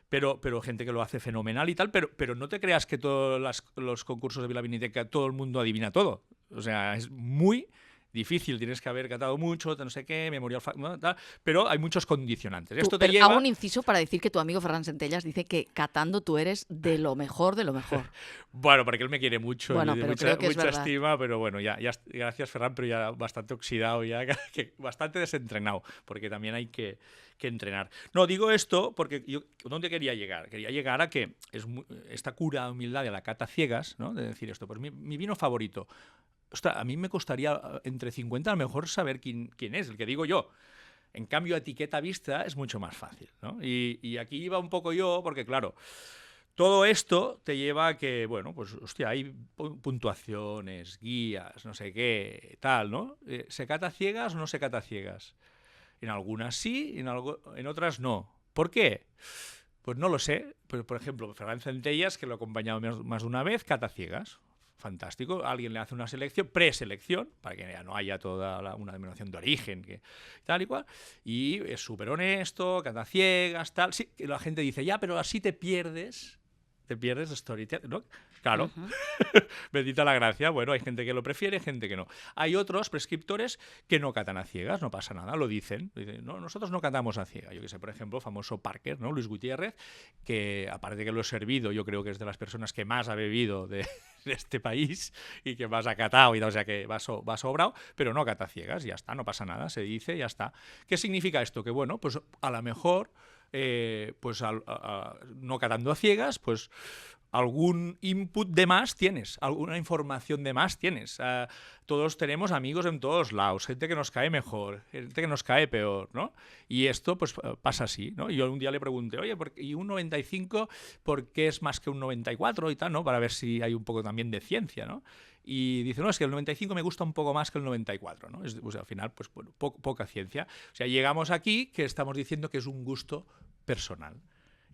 Pero gente que lo hace fenomenal y tal, pero no te creas que todos los concursos de Vila Viniteca todo el mundo adivina todo. O sea, es muy difícil, tienes que haber catado mucho, no sé qué, memorial, tal, pero hay muchos condicionantes. Esto te Pero hago un lleva... inciso para decir que tu amigo Ferran Centellas dice que catando tú eres de lo mejor de lo mejor. Bueno, porque él me quiere mucho, Bueno, de pero creo que es mucha verdad. estima, pero bueno, gracias Ferran, pero ya bastante oxidado, ya bastante desentrenado, porque también hay que entrenar. No, digo esto porque yo, ¿dónde quería llegar? Quería llegar a que esta cura de humildad de la cata ciegas, ¿no? De decir esto, pues mi vino favorito. Ostras, a mí me costaría entre 50 a lo mejor saber quién es, el que digo yo. En cambio, a etiqueta vista es mucho más fácil, ¿no? Y aquí iba un poco yo, porque claro, todo esto te lleva a que, bueno, pues, hostia, hay puntuaciones, guías, no sé qué, tal, ¿no? ¿Se cata ciegas o no se cata ciegas? En algunas sí, en otras no. ¿Por qué? Pues no lo sé. Pues, por ejemplo, Ferran Centellas, que lo he acompañado más de una vez, cata ciegas. Fantástico. Alguien le hace una selección, preselección, para que ya no haya toda una denominación de origen, tal y cual. Y es súper honesto, cata ciegas, tal. Sí, la gente dice, ya, pero así te pierdes storytelling, ¿no? Claro, Ujú. bendita la gracia. Bueno, hay gente que lo prefiere, gente que no. Hay otros prescriptores que no catan a ciegas, no pasa nada, lo dicen. Dicen, no, nosotros no catamos a ciegas. Yo que sé, por ejemplo, famoso Parker, ¿no? Luis Gutiérrez, que aparte de que lo he servido, yo creo que es de las personas que más ha bebido de este país y que más ha catado, y tal, o sea que va sobrado, pero no cata ciegas, ya está, no pasa nada, se dice, ya está. ¿Qué significa esto? Que bueno, pues a lo mejor, pues no catando a ciegas, pues algún input de más tienes, alguna información de más tienes. Todos tenemos amigos en todos lados, gente que nos cae mejor, gente que nos cae peor, ¿no? Y esto pues pasa así, ¿no? Y yo un día le pregunté, oye, ¿y un 95 por qué es más que un 94 y tal, ¿no? Para ver si hay un poco también de ciencia, ¿no? Y dice, no, es que el 95 me gusta un poco más que el 94, ¿no? Pues al final, pues bueno, poca ciencia. O sea, llegamos aquí que estamos diciendo que es un gusto personal.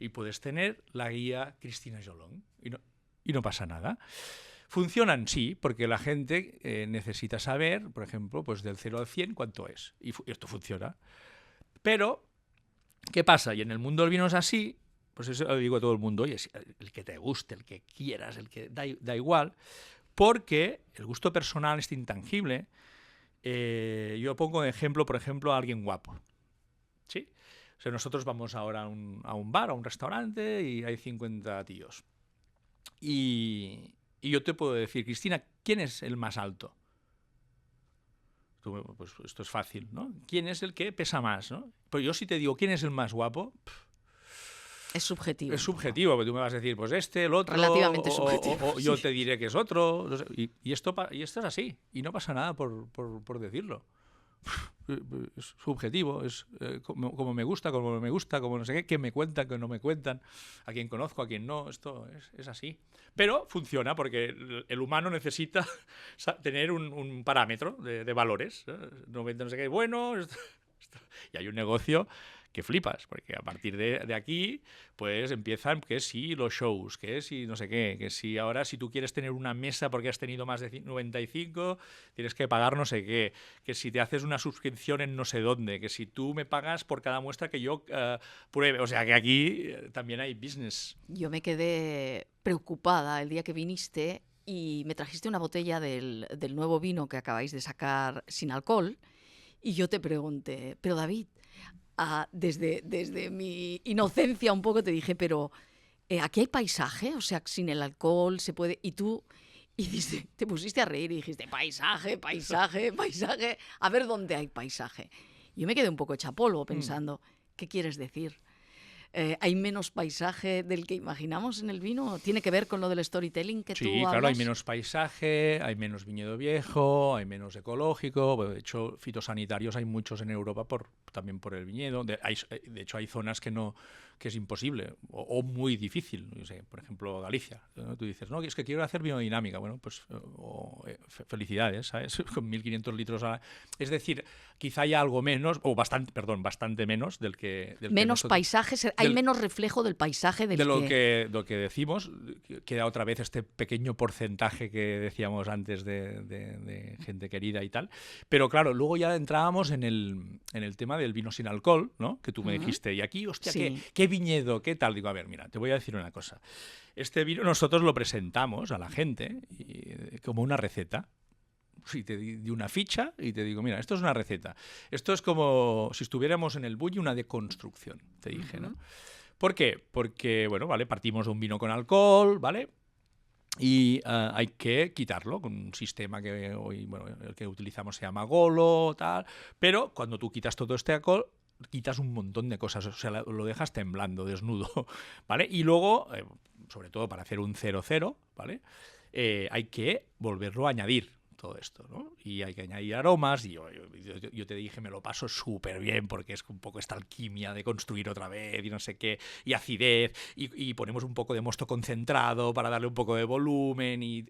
Y puedes tener la guía Cristina Jolón y no pasa nada. ¿Funcionan? Sí, porque la gente necesita saber, por ejemplo, pues del 0 al 100 cuánto es. Y esto funciona. Pero, ¿qué pasa? Y en el mundo del vino es así, pues eso lo digo a todo el mundo, oye, el que te guste, el que quieras, el que da igual, porque el gusto personal es intangible. Yo pongo de ejemplo, por ejemplo, a alguien guapo. ¿Sí? O sea, nosotros vamos ahora a un bar, a un restaurante, y hay 50 tíos. Y yo te puedo decir, Cristina, ¿quién es el más alto? Pues esto es fácil, ¿no? ¿Quién es el que pesa más, ¿no? Pero yo si te digo quién es el más guapo, es subjetivo. Es subjetivo, porque tú me vas a decir, pues el otro, relativamente subjetivo. O yo te diré que es otro. Y esto es así, y no pasa nada por decirlo. Es subjetivo, es como me gusta, como no me gusta, como no sé qué me cuentan, que no me cuentan, a quien conozco, a quien no, esto es así. Pero funciona porque el humano necesita tener un parámetro de valores. 90 no sé qué, bueno, y hay un negocio que flipas, porque a partir de aquí pues empiezan que si los shows, que si no sé qué, que si ahora si tú quieres tener una mesa porque has tenido más de 95 tienes que pagar no sé qué, que si te haces una suscripción en no sé dónde, que si tú me pagas por cada muestra que yo pruebe, o sea que aquí también hay business. Yo me quedé preocupada el día que viniste y me trajiste una botella del nuevo vino que acabáis de sacar sin alcohol y yo te pregunté, pero David, desde mi inocencia un poco te dije, pero ¿aquí hay paisaje? O sea, sin el alcohol se puede... Y tú te pusiste a reír y dijiste, paisaje, paisaje, paisaje. A ver dónde hay paisaje. Yo me quedé un poco hecha polvo pensando, ¿qué quieres decir? ¿Hay menos paisaje del que imaginamos en el vino? ¿Tiene que ver con lo del storytelling que tú hablas? Sí, claro, hay menos paisaje, hay menos viñedo viejo, hay menos ecológico. Bueno, de hecho, fitosanitarios hay muchos en Europa también por el viñedo. De hecho, hay zonas que es imposible o muy difícil. No sé, por ejemplo, Galicia, ¿no? Tú dices, no, es que quiero hacer biodinámica. Bueno, pues felicidades, ¿sabes? Con 1.500 litros a la... Es decir, quizá haya algo menos, o bastante menos del que... menos paisajes, hay menos reflejo del paisaje de lo que decimos. Queda otra vez este pequeño porcentaje que decíamos antes de gente querida y tal. Pero claro, luego ya entrábamos en el tema del vino sin alcohol, ¿no? Que tú me dijiste, y aquí, hostia, sí. ¿qué viñedo? ¿Qué tal? Digo, a ver, mira, te voy a decir una cosa. Este vino nosotros lo presentamos a la gente como una receta. Sí, te di una ficha y te digo, mira, esto es una receta. Esto es como si estuviéramos en el Bulli, una deconstrucción, te dije, ¿no? ¿Por qué? Porque, bueno, vale, partimos de un vino con alcohol, ¿vale? Y hay que quitarlo con un sistema que hoy, bueno, el que utilizamos se llama Golo, tal. Pero cuando tú quitas todo este alcohol, quitas un montón de cosas, o sea, lo dejas temblando, desnudo, ¿vale? Y luego, sobre todo para hacer un 0-0, ¿vale? Hay que volverlo a añadir todo esto, ¿no? Y hay que añadir aromas y yo te dije, me lo paso súper bien porque es un poco esta alquimia de construir otra vez y no sé qué, y acidez, y ponemos un poco de mosto concentrado para darle un poco de volumen y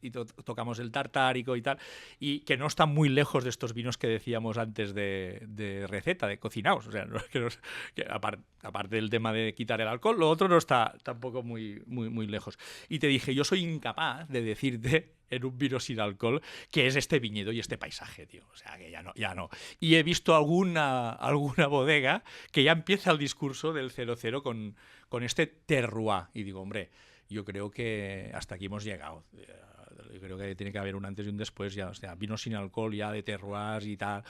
tocamos el tartárico y tal, y que no están muy lejos de estos vinos que decíamos antes de receta, de cocinados, o sea, aparte del tema de quitar el alcohol, lo otro no está tampoco muy lejos. Y te dije, yo soy incapaz de decirte en un vino sin alcohol que es este viñedo y este paisaje, tío. O sea, que ya no. Y he visto alguna bodega que ya empieza el discurso del 0-0 con este terroir. Y digo, hombre, yo creo que hasta aquí hemos llegado. Yo creo que tiene que haber un antes y un después ya. O sea, vino sin alcohol ya de terroirs y tal.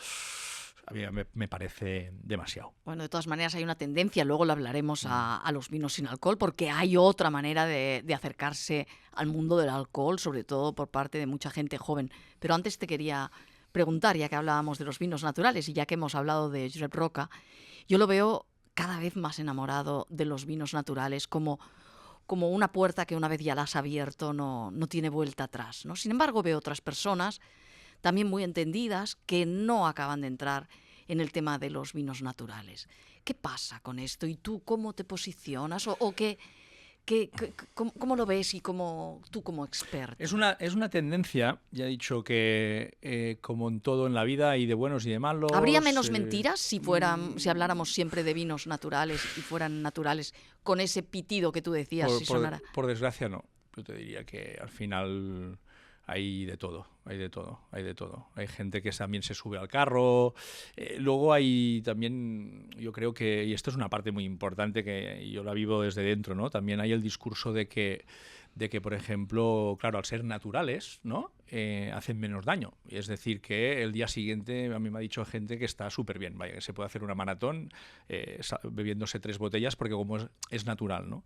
A mí me parece demasiado. Bueno, de todas maneras hay una tendencia, luego lo hablaremos a los vinos sin alcohol, porque hay otra manera de acercarse al mundo del alcohol, sobre todo por parte de mucha gente joven. Pero antes te quería preguntar, ya que hablábamos de los vinos naturales y ya que hemos hablado de Josep Roca, yo lo veo cada vez más enamorado de los vinos naturales como una puerta que una vez ya la has abierto no tiene vuelta atrás, ¿no? Sin embargo, veo otras personas también muy entendidas que no acaban de entrar en el tema de los vinos naturales. ¿Qué pasa con esto? ¿Y tú cómo te posicionas? ¿O cómo lo ves y tú como experto? Es una tendencia, ya he dicho que como en todo en la vida hay de buenos y de malos. ¿Habría menos mentiras si habláramos siempre de vinos naturales y fueran naturales con ese pitido que tú decías? Por desgracia no. Yo te diría que al final hay de todo, hay de todo, hay de todo. Hay gente que también se sube al carro. Luego hay también, yo creo que, y esto es una parte muy importante que yo la vivo desde dentro, ¿no? También hay el discurso de que, por ejemplo, claro, al ser naturales, ¿no? Hacen menos daño. Es decir, que el día siguiente a mí me ha dicho gente que está súper bien, vaya, que se puede hacer una maratón bebiéndose 3 botellas porque como es natural, ¿no?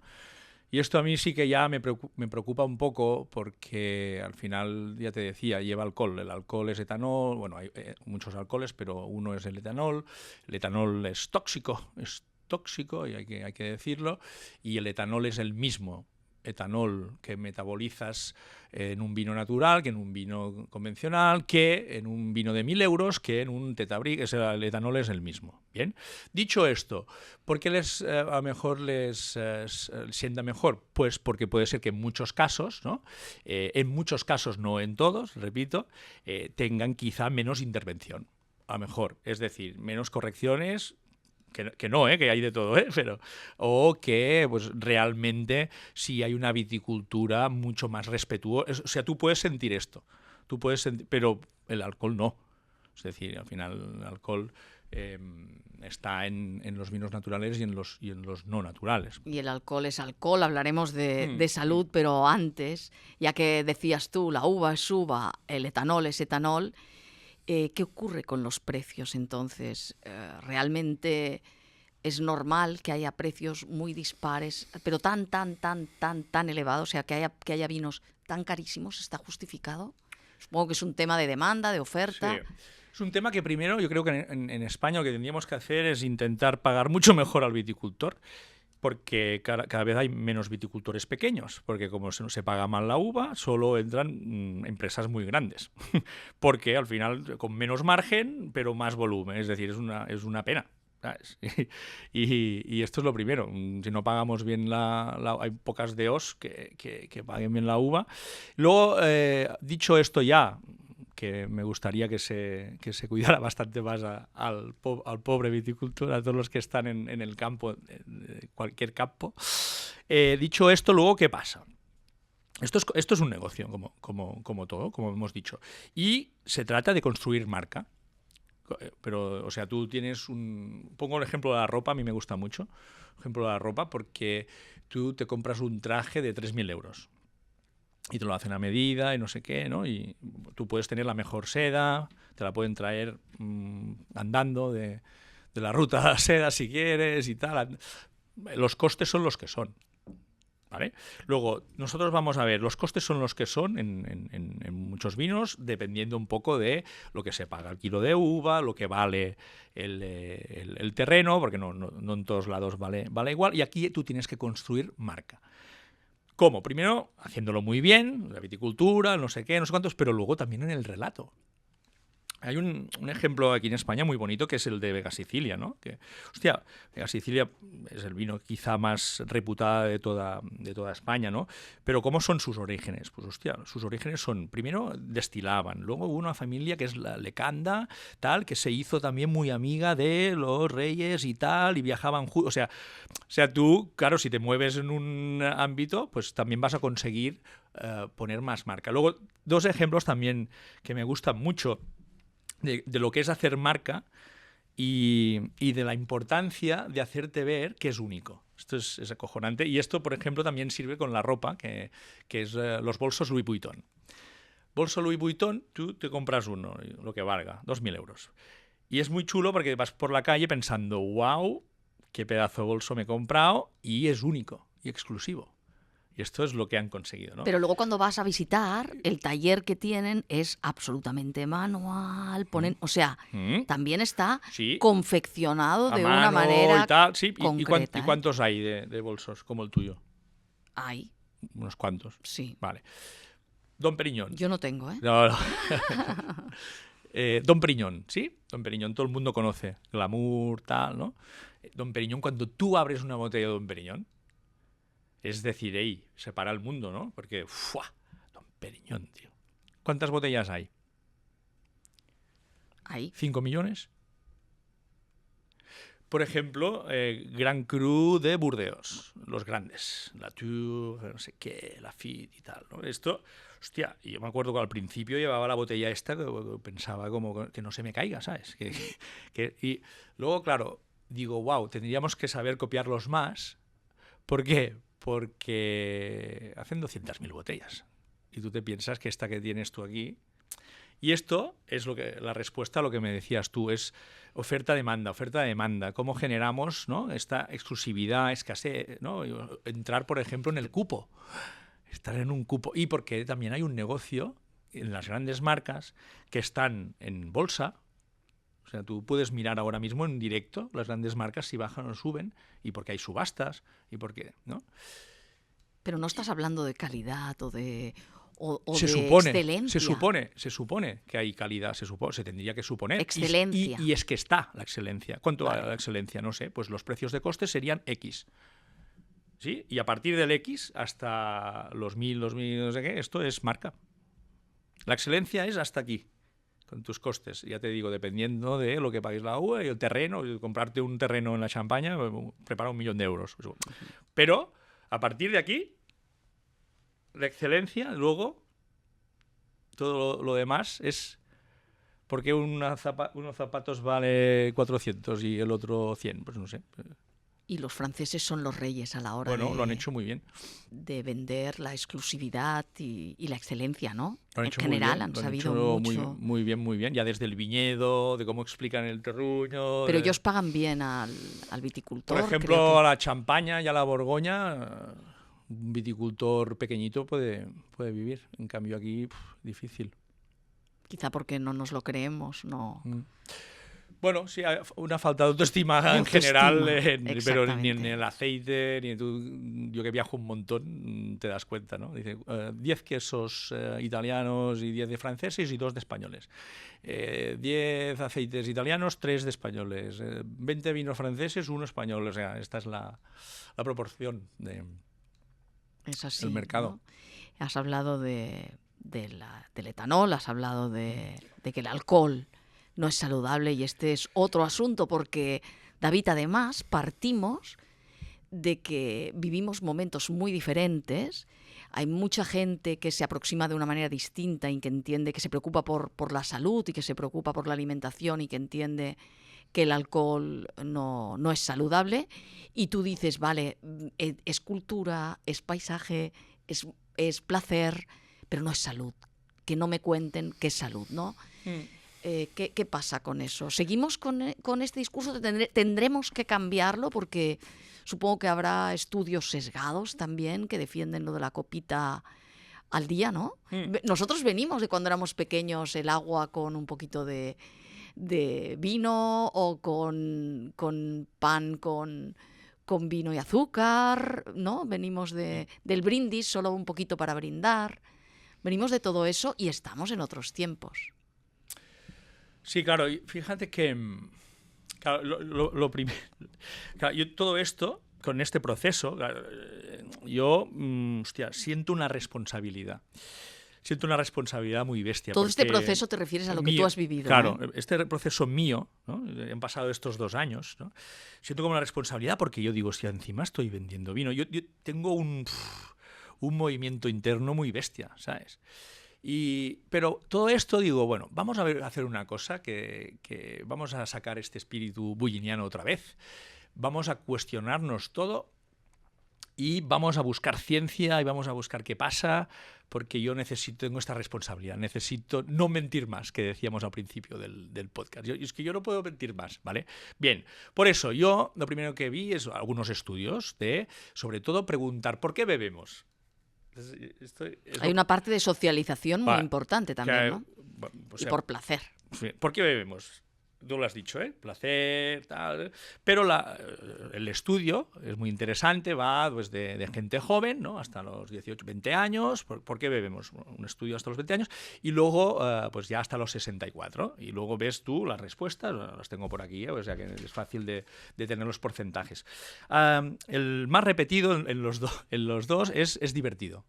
Y esto a mí sí que ya me preocupa un poco porque al final, ya te decía, lleva alcohol. El alcohol es etanol, bueno, hay muchos alcoholes, pero uno es el etanol. El etanol es tóxico y hay que decirlo. Y el etanol es el mismo etanol que metabolizas en un vino natural, que en un vino convencional, que en un vino de 1.000 euros, que en un Tetabric. El etanol es el mismo. Bien, dicho esto, ¿por qué a lo mejor les sienta mejor? Pues porque puede ser que en muchos casos, ¿no? En muchos casos, no en todos, repito, tengan quizá menos intervención. A lo mejor, es decir, menos correcciones. Que no, que hay de todo, pero o que pues realmente sí hay una viticultura mucho más respetuosa. O sea, tú puedes sentir esto, pero el alcohol no. Es decir, al final el alcohol está en los vinos naturales y en los no naturales. Y el alcohol es alcohol, hablaremos de salud, pero antes, ya que decías tú, la uva es uva, el etanol es etanol. ¿Qué ocurre con los precios entonces? ¿Realmente es normal que haya precios muy dispares, pero tan elevados? O sea, que haya vinos tan carísimos, ¿está justificado? Supongo que es un tema de demanda, de oferta. Sí. Es un tema que primero yo creo que en España lo que tendríamos que hacer es intentar pagar mucho mejor al viticultor, porque cada vez hay menos viticultores pequeños, porque como se paga mal la uva, solo entran empresas muy grandes, porque al final con menos margen, pero más volumen, es decir, es una pena. ¿Sabes? Y esto es lo primero. Si no pagamos bien hay pocas DOs que paguen bien la uva. Luego, dicho esto ya, que me gustaría que se cuidara bastante más al pobre viticultor, a todos los que están en el campo, cualquier campo. Dicho esto, luego, ¿qué pasa? Esto es un negocio, como todo, como hemos dicho. Y se trata de construir marca. Pero, o sea, tú tienes Pongo el ejemplo de la ropa, a mí me gusta mucho. El ejemplo de la ropa porque tú te compras un traje de 3.000 euros. Y te lo hacen a medida y no sé qué, ¿no? Y tú puedes tener la mejor seda, te la pueden traer andando de la ruta a la seda si quieres y tal. Los costes son los que son. ¿Vale? Luego, nosotros vamos a ver, los costes son los que son en muchos vinos, dependiendo un poco de lo que se paga el kilo de uva, lo que vale el terreno, porque no en todos lados vale igual, y aquí tú tienes que construir marca. ¿Cómo? Primero, haciéndolo muy bien, la viticultura, no sé qué, no sé cuántos, pero luego también en el relato. Hay un ejemplo aquí en España muy bonito que es el de Vega Sicilia, ¿no? Que, hostia, Vega Sicilia es el vino quizá más reputado de toda España, ¿no? Pero ¿cómo son sus orígenes? Pues, hostia, sus orígenes son, primero destilaban, luego hubo una familia que es la Lecanda, tal, que se hizo también muy amiga de los reyes y tal, y viajaban juntos. O sea, tú, claro, si te mueves en un ámbito, pues también vas a conseguir poner más marca. Luego, dos ejemplos también que me gustan mucho de lo que es hacer marca y de la importancia de hacerte ver que es único. Esto es acojonante. Y esto, por ejemplo, también sirve con la ropa, que es los bolsos Louis Vuitton. Bolso Louis Vuitton, tú te compras uno, lo que valga, 2.000 euros. Y es muy chulo porque vas por la calle pensando, wow, qué pedazo de bolso me he comprado, y es único y exclusivo. Y esto es lo que han conseguido, ¿no? Pero luego cuando vas a visitar, el taller que tienen es absolutamente manual. O sea, también está confeccionado de una manera y tal. Sí. concreta. ¿Y cuántos hay de bolsos como el tuyo? Hay. Unos cuantos. Sí. Vale. Dom Perignon. Yo no tengo, ¿eh? No. Dom Perignon, ¿sí? Dom Perignon, todo el mundo conoce. Glamour, tal, ¿no? Dom Perignon, cuando tú abres una botella de Dom Perignon, es decir, se para el mundo, ¿no? Porque, ¡fua! Dom Perignon, tío. ¿Cuántas botellas hay? Hay. ¿5 millones? Por ejemplo, Grand Cru de Burdeos, los grandes, Latour, no sé qué, Lafite y tal, ¿no? Esto Hostia, y yo me acuerdo que al principio llevaba la botella esta, que pensaba como que no se me caiga, ¿sabes? Y luego, claro, digo, wow, tendríamos que saber copiarlos más. ¿Por qué? Porque hacen 200.000 botellas. Y tú te piensas que esta que tienes tú aquí... Y esto es la respuesta a lo que me decías tú, es oferta-demanda. ¿Cómo generamos, ¿no?, esta exclusividad, escasez, ¿no? Entrar, por ejemplo, en el cupo. Estar en un cupo. Y porque también hay un negocio en las grandes marcas que están en bolsa. O sea, tú puedes mirar ahora mismo en directo las grandes marcas si bajan o suben, y porque hay subastas, y porque, ¿no? Pero no estás hablando de calidad o de Se excelencia. supone que hay calidad, se tendría que suponer. Excelencia. Y es que está la excelencia. ¿Cuánto vale Vale. la excelencia? No sé, pues los precios de coste serían X. ¿Sí? Y a partir del X hasta los 1.000, no sé qué, esto es marca. La excelencia es hasta aquí, con tus costes. Ya te digo, dependiendo de lo que pagues la uva y el terreno, comprarte un terreno en la Champaña, prepara 1.000.000 de euros. Pero a partir de aquí, la excelencia, luego, todo lo demás es... ¿Por qué unos zapatos vale 400 y el otro 100? Pues no sé. Y los franceses son los reyes a la hora Bueno, lo han hecho muy bien. de vender la exclusividad y la excelencia, ¿no? Lo han En hecho general muy bien, han lo han sabido hecho mucho. muy bien, muy bien. Ya desde el viñedo, de cómo explican el terruño. Pero ellos pagan bien al viticultor. Por ejemplo, a la Champaña y a la Borgoña, un viticultor pequeñito puede vivir. En cambio aquí, difícil. Quizá porque no nos lo creemos, no. Bueno, sí, hay una falta de autoestima De en general, pero ni en exactamente. el aceite, ni tú, yo que viajo un montón, te das cuenta, ¿no? Dice, 10 quesos italianos y 10 de franceses y 2 de españoles. 10 aceites italianos, 3 de españoles. 20 vinos franceses, 1 español. O sea, esta es la proporción Es del así, mercado. ¿no? Has hablado del etanol, has hablado de que el alcohol no es saludable, y este es otro asunto porque, David, además partimos de que vivimos momentos muy diferentes. Hay mucha gente que se aproxima de una manera distinta y que entiende, que se preocupa por la salud y que se preocupa por la alimentación y que entiende que el alcohol no es saludable. Y tú dices, vale, es cultura, es paisaje, es placer, pero no es salud. Que no me cuenten qué es salud, ¿no? ¿Qué pasa con eso? ¿Seguimos con este discurso? ¿Tendremos que cambiarlo? Porque supongo que habrá estudios sesgados también que defienden lo de la copita al día, ¿no? Nosotros venimos de cuando éramos pequeños, el agua con un poquito de vino, o con pan con vino y azúcar, ¿no? Venimos del brindis, solo un poquito para brindar. Venimos de todo eso y estamos en otros tiempos. Sí, claro, y fíjate que claro, lo primero, claro, yo todo esto, con este proceso, claro, yo siento una responsabilidad. Siento una responsabilidad muy bestia. Todo este proceso te refieres a lo que tú has vivido. Claro, este proceso mío, ¿no? Han pasado estos 2 años, ¿no? Siento como una responsabilidad porque yo digo, si encima estoy vendiendo vino, yo tengo un movimiento interno muy bestia, ¿sabes? Pero todo esto digo, bueno, vamos a hacer una cosa, que vamos a sacar este espíritu bulliniano otra vez, vamos a cuestionarnos todo y vamos a buscar ciencia y vamos a buscar qué pasa, porque yo tengo esta responsabilidad, necesito no mentir más, que decíamos al principio del podcast. Es que yo no puedo mentir más, ¿vale? Bien, por eso yo lo primero que vi es algunos estudios de, sobre todo, preguntar ¿por qué bebemos? Hay una parte de socialización muy importante también, ¿no? O sea, y por placer. ¿Por qué bebemos? Tú lo has dicho, ¿eh? Placer, tal. Pero el estudio es muy interesante, va pues, de gente joven, ¿no? Hasta los 18, 20 años. ¿Por qué bebemos? Un estudio hasta los 20 años y luego pues ya hasta los 64. Y luego ves tú las respuestas, las tengo por aquí, o sea que es fácil de tener los porcentajes. El más repetido en los dos es divertido.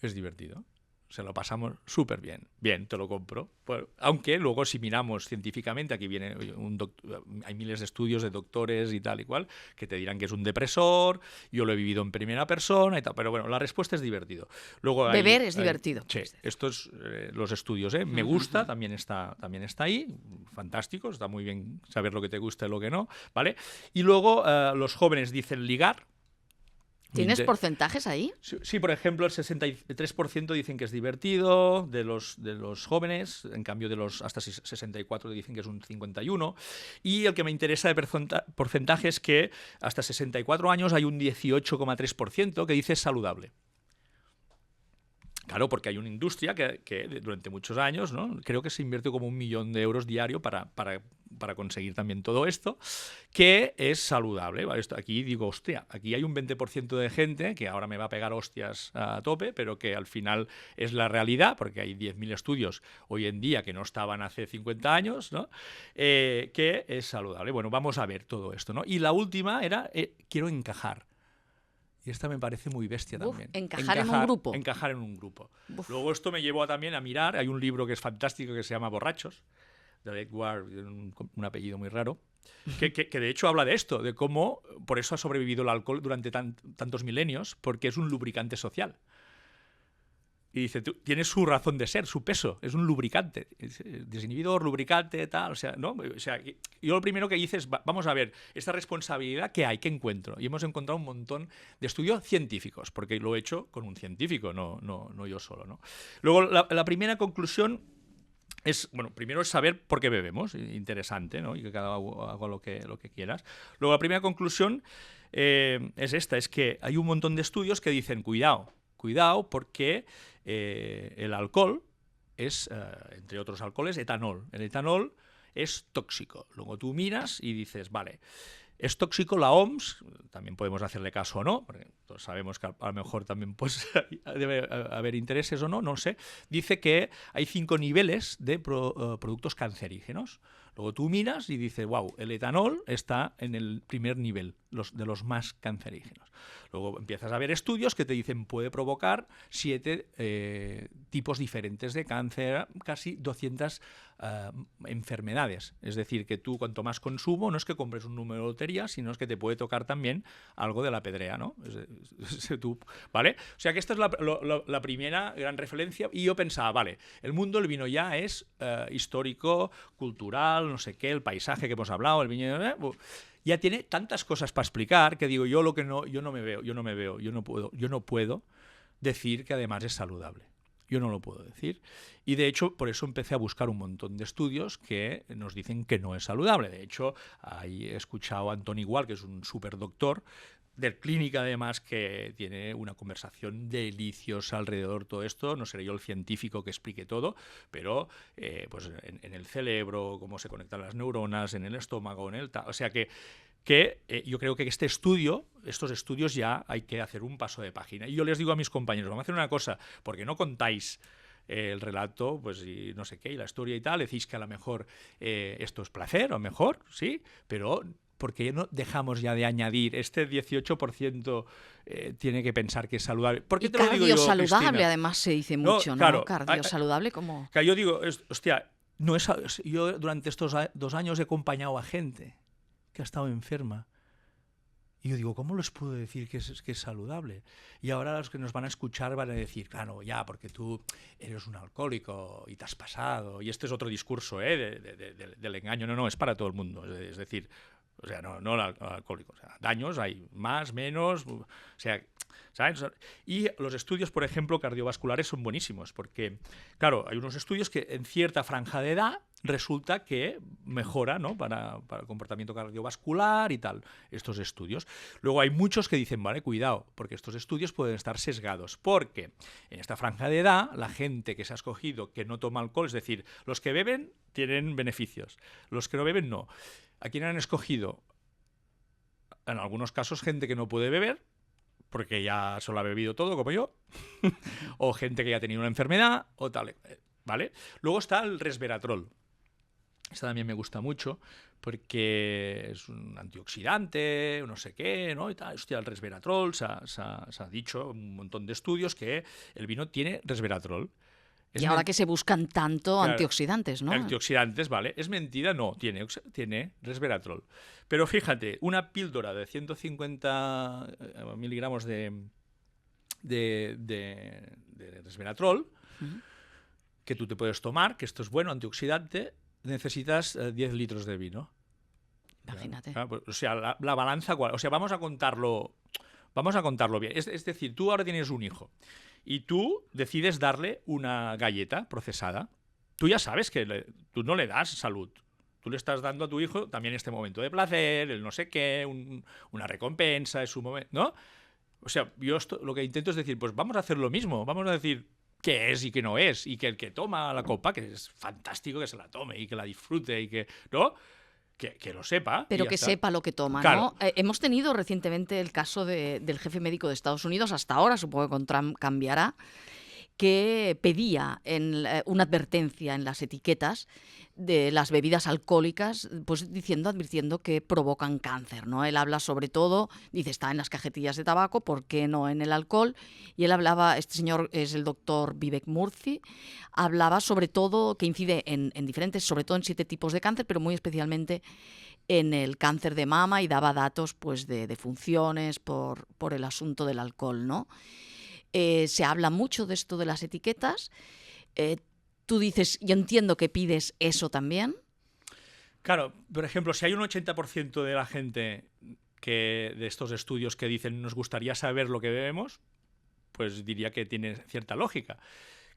Es divertido. se lo pasamos súper bien. Bien, te lo compro. Pues, aunque luego si miramos científicamente, aquí viene hay miles de estudios de doctores y tal y cual, que te dirán que es un depresor, yo lo he vivido en primera persona y tal, pero bueno, la respuesta es divertido. Luego Beber es divertido. Sí, estos los estudios, me gusta, también está ahí, fantástico, está muy bien saber lo que te gusta y lo que no, ¿vale? Y luego los jóvenes dicen ligar. ¿Tienes porcentajes ahí? Sí, por ejemplo, el 63% dicen que es divertido de los jóvenes, en cambio de los hasta 64 dicen que es un 51%, y el que me interesa de porcentaje es que hasta 64 años hay un 18,3% que dice saludable. Claro, porque hay una industria que durante muchos años, ¿no? Creo que se invierte como 1 millón de euros diario para conseguir también todo esto, que es saludable. ¿Vale? Aquí digo, hostia, aquí hay un 20% de gente que ahora me va a pegar hostias a tope, pero que al final es la realidad, porque hay 10.000 estudios hoy en día que no estaban hace 50 años, ¿no? Que es saludable. Bueno, vamos a ver todo esto, ¿no? Y la última era, quiero encajar. Y esta me parece muy bestia también. Encajar en un grupo. Encajar en un grupo. Luego esto me llevó también a mirar, hay un libro que es fantástico que se llama Borrachos, de Edward, un apellido muy raro, que de hecho habla de esto, de cómo por eso ha sobrevivido el alcohol durante tantos milenios, porque es un lubricante social. Y dice, tiene su razón de ser, su peso, es un lubricante, desinhibidor, lubricante, tal, o sea, ¿no? O sea, yo lo primero que hice es, vamos a ver, esta responsabilidad que hay, que encuentro. Y hemos encontrado un montón de estudios científicos, porque lo he hecho con un científico, no yo solo, ¿no? Luego, la primera conclusión es, bueno, primero es saber por qué bebemos, interesante, ¿no? Y que cada uno haga lo que quieras. Luego, la primera conclusión es esta, es que hay un montón de estudios que dicen, cuidado, porque el alcohol es, entre otros alcoholes, etanol. El etanol es tóxico. Luego tú miras y dices, vale, es tóxico. La OMS, también podemos hacerle caso o no, porque todos sabemos que a lo mejor también pues, debe haber intereses o no, no sé, dice que hay 5 niveles de productos cancerígenos. Luego tú miras y dices, wow, el etanol está en el primer nivel, de los más cancerígenos. Luego empiezas a ver estudios que te dicen puede provocar 7 tipos diferentes de cáncer, casi 200 enfermedades. Es decir, que tú cuanto más consumo, no es que compres un número de lotería, sino es que te puede tocar también algo de la pedrea, ¿no? ¿Vale? O sea que esta es la primera gran referencia, y yo pensaba, vale, el mundo del vino ya es histórico, cultural, no sé qué, el paisaje que hemos hablado, el viñedo, ya tiene tantas cosas para explicar que digo, yo no puedo decir que además es saludable. Yo no lo puedo decir. Y de hecho, por eso empecé a buscar un montón de estudios que nos dicen que no es saludable. De hecho, ahí he escuchado a Antoni Gual, que es un superdoctor de clínica, además, que tiene una conversación deliciosa alrededor de todo esto. No seré yo el científico que explique todo, pero pues en el cerebro, cómo se conectan las neuronas, en el estómago, o sea que yo creo que estos estudios ya hay que hacer un paso de página. Y yo les digo a mis compañeros, vamos a hacer una cosa, porque no contáis el relato, pues y no sé qué, y la historia y tal, decís que a lo mejor esto es placer, a lo mejor, sí, pero porque no dejamos ya de añadir este 18% tiene que pensar que es saludable. ¿Por qué te lo digo yo, saludable, Cristina? además se dice mucho, ¿no? Claro, Cardio saludable como... Yo digo, hostia, yo durante estos 2 años he acompañado a gente que ha estado enferma. Y yo digo, ¿cómo les puedo decir que es saludable? Y ahora los que nos van a escuchar van a decir, claro, ya, porque tú eres un alcohólico y te has pasado. Y este es otro discurso del engaño. No, es para todo el mundo. Es decir, o sea, no el alcohólico. O sea, daños hay más, menos, o sea, ¿sabes? Y los estudios, por ejemplo, cardiovasculares son buenísimos, porque, claro, hay unos estudios que en cierta franja de edad resulta que mejora, ¿no? para el comportamiento cardiovascular y tal, estos estudios. Luego hay muchos que dicen, vale, cuidado, porque estos estudios pueden estar sesgados, porque en esta franja de edad, la gente que se ha escogido que no toma alcohol, es decir, los que beben tienen beneficios, los que no beben no. ¿A quién han escogido? En algunos casos gente que no puede beber, porque ya solo ha bebido todo, como yo, o gente que ya ha tenido una enfermedad, o tal, ¿vale? Luego está el resveratrol. Esta también me gusta mucho porque es un antioxidante, no sé qué, ¿no? Y tal. Hostia, el resveratrol, se ha dicho un montón de estudios que el vino tiene resveratrol. Y ahora que se buscan tanto Claro, antioxidantes, ¿no? antioxidantes, vale. ¿Es mentira? No, tiene resveratrol. Pero fíjate, una píldora de 150 miligramos de resveratrol que tú te puedes tomar, que esto es bueno, antioxidante, necesitas 10 litros de vino. Imagínate. O sea, la balanza, o sea, vamos a contarlo bien. Es decir, tú ahora tienes un hijo y tú decides darle una galleta procesada. Tú ya sabes que tú no le das salud. Tú le estás dando a tu hijo también este momento de placer, el no sé qué, una recompensa, es un momento, ¿no? O sea, yo lo que intento es decir, pues vamos a hacer lo mismo. Vamos a decir qué es y qué no es. Y que el que toma la copa, que es fantástico que se la tome y que la disfrute y que, ¿no? Que lo sepa. Pero que sepa lo que toma, claro. ¿no? Hemos tenido recientemente el caso del jefe médico de Estados Unidos, hasta ahora, supongo que con Trump cambiará, que pedía una advertencia en las etiquetas de las bebidas alcohólicas, pues advirtiendo que provocan cáncer, ¿no? Él habla sobre todo, dice, está en las cajetillas de tabaco, ¿por qué no en el alcohol? Y él hablaba, este señor es el doctor Vivek Murthy, hablaba sobre todo, que incide en diferentes, sobre todo en 7 tipos de cáncer, pero muy especialmente en el cáncer de mama, y daba datos pues de funciones por el asunto del alcohol, ¿no? Se habla mucho de esto de las etiquetas. Tú dices, yo entiendo que pides eso también. Claro, por ejemplo, si hay un 80% de la gente de estos estudios que dicen nos gustaría saber lo que bebemos, pues diría que tiene cierta lógica.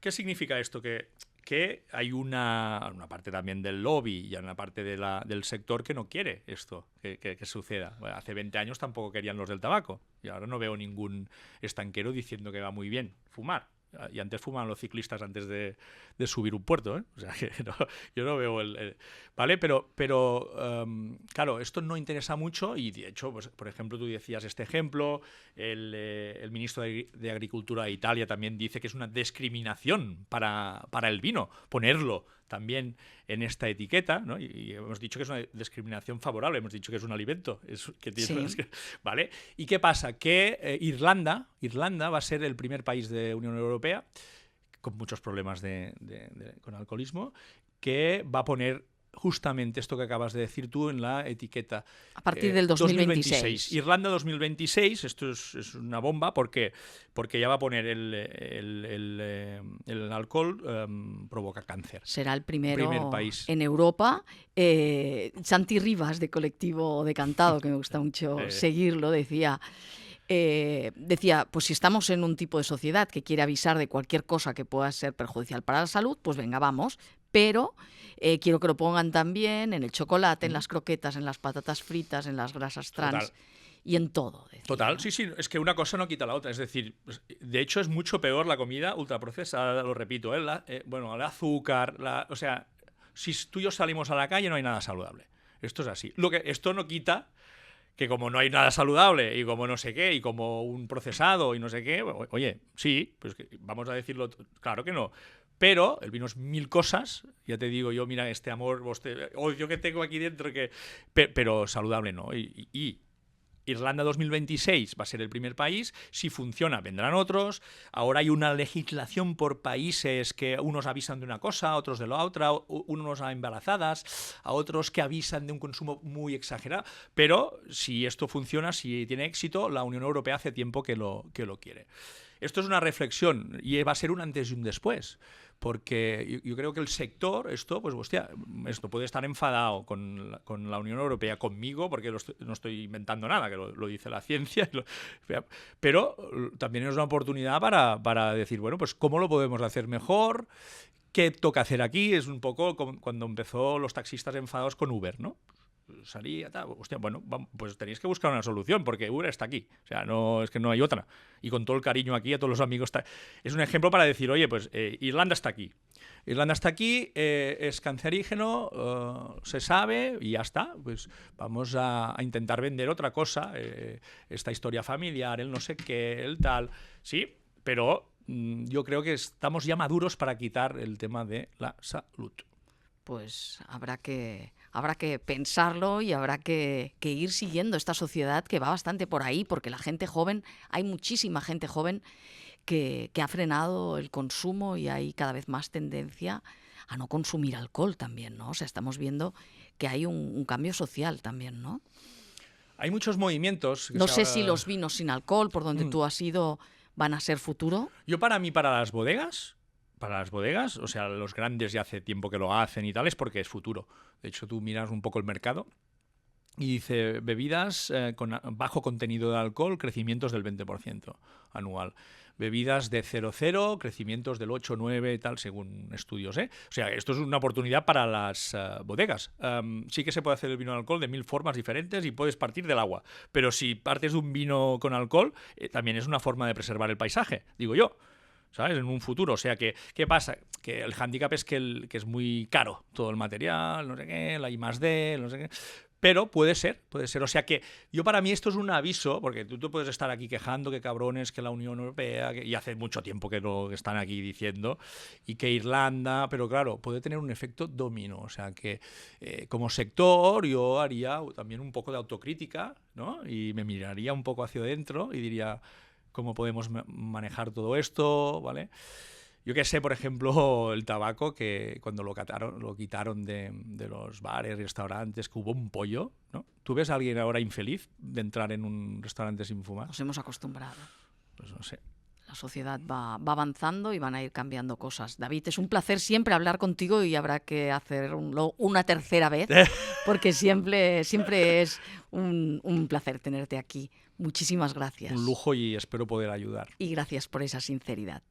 ¿Qué significa esto? Que hay una parte también del lobby y una parte del sector que no quiere esto, que suceda. Bueno, hace 20 años tampoco querían los del tabaco y ahora no veo ningún estanquero diciendo que va muy bien fumar. Y antes fumaban los ciclistas antes de subir un puerto, ¿eh? O sea, que yo no veo ¿vale? Pero claro, esto no interesa mucho y, de hecho, pues, por ejemplo, tú decías este ejemplo, el ministro de Agricultura de Italia también dice que es una discriminación para el vino ponerlo también en esta etiqueta, ¿no? Y hemos dicho que es una discriminación favorable, hemos dicho que es un alimento. ¿Vale? ¿Y qué pasa? Que Irlanda va a ser el primer país de Unión Europea, con muchos problemas con alcoholismo, que va a poner justamente esto que acabas de decir tú en la etiqueta. A partir del 2026. Irlanda 2026, esto es una bomba, porque ya va a poner el alcohol provoca cáncer. Será el primer país en Europa. Santi Rivas, de Colectivo Decantado, que me gusta mucho seguirlo, decía, pues si estamos en un tipo de sociedad que quiere avisar de cualquier cosa que pueda ser perjudicial para la salud, pues venga, vamos. Pero quiero que lo pongan también en el chocolate, en las croquetas, en las patatas fritas, en las grasas trans. Total. Y en todo. Decía, total, ¿no? Sí, es que una cosa no quita la otra. Es decir, de hecho es mucho peor la comida ultraprocesada, lo repito, el azúcar, o sea, si tú y yo salimos a la calle no hay nada saludable. Esto es así. Esto no quita que como no hay nada saludable y como no sé qué y como un procesado y no sé qué, oye, sí, pues vamos a decirlo, claro que no. Pero el vino es 1000 cosas, ya te digo yo, mira, este amor, odio que tengo aquí dentro, pero saludable no. Y Irlanda 2026 va a ser el primer país. Si funciona, vendrán otros. Ahora hay una legislación por países que unos avisan de una cosa, otros de la otra, unos a embarazadas, a otros que avisan de un consumo muy exagerado. Pero si esto funciona, si tiene éxito, la Unión Europea hace tiempo que lo quiere. Esto es una reflexión y va a ser un antes y un después. Porque yo creo que el sector, esto puede estar enfadado con la Unión Europea, conmigo, porque no estoy inventando nada, que lo dice la ciencia, pero también es una oportunidad para decir, bueno, pues cómo lo podemos hacer mejor, qué toca hacer aquí. Es un poco como cuando empezó los taxistas enfadados con Uber, ¿no? Salía, pues tenéis que buscar una solución porque Uber está aquí, o sea, no es que no hay otra, y con todo el cariño aquí a todos los amigos es un ejemplo para decir, oye, pues Irlanda está aquí, es cancerígeno, se sabe y ya está, pues vamos a intentar vender otra cosa, esta historia familiar, el no sé qué, el tal, sí, pero yo creo que estamos ya maduros para quitar el tema de la salud. pues habrá que pensarlo y habrá que ir siguiendo esta sociedad que va bastante por ahí, porque la gente joven, hay muchísima gente joven que ha frenado el consumo y hay cada vez más tendencia a no consumir alcohol también, ¿no? O sea, estamos viendo que hay un cambio social también, ¿no? Hay muchos movimientos. No sé si los vinos sin alcohol, por donde tú has ido, van a ser futuro. Yo para mí, para las bodegas, o sea, los grandes ya hace tiempo que lo hacen y tal, es porque es futuro. De hecho, tú miras un poco el mercado y dice bebidas con bajo contenido de alcohol, crecimientos del 20% anual. Bebidas de 0,0, crecimientos del 8, 9, tal, según estudios, ¿eh? O sea, esto es una oportunidad para las bodegas. Sí que se puede hacer el vino de alcohol de 1000 formas diferentes y puedes partir del agua. Pero si partes de un vino con alcohol, también es una forma de preservar el paisaje, digo yo. ¿Sabes? En un futuro. O sea, ¿qué pasa? Que el hándicap es que es muy caro todo el material, no sé qué, la I+D, no sé qué. Pero puede ser. O sea que yo para mí esto es un aviso, porque tú puedes estar aquí quejando que cabrones, que la Unión Europea, y hace mucho tiempo que lo están aquí diciendo, y que Irlanda, pero claro, puede tener un efecto dominó. O sea que como sector yo haría también un poco de autocrítica, ¿no? Y me miraría un poco hacia adentro y diría cómo podemos manejar todo esto, ¿vale? Yo que sé, por ejemplo, el tabaco, que cuando lo quitaron de los bares, restaurantes, que hubo un pollo, ¿no? ¿Tú ves a alguien ahora infeliz de entrar en un restaurante sin fumar? Nos hemos acostumbrado. Pues no sé. La sociedad va avanzando y van a ir cambiando cosas. David, es un placer siempre hablar contigo y habrá que hacer una tercera vez, porque siempre es un placer tenerte aquí. Muchísimas gracias. Un lujo y espero poder ayudar. Y gracias por esa sinceridad.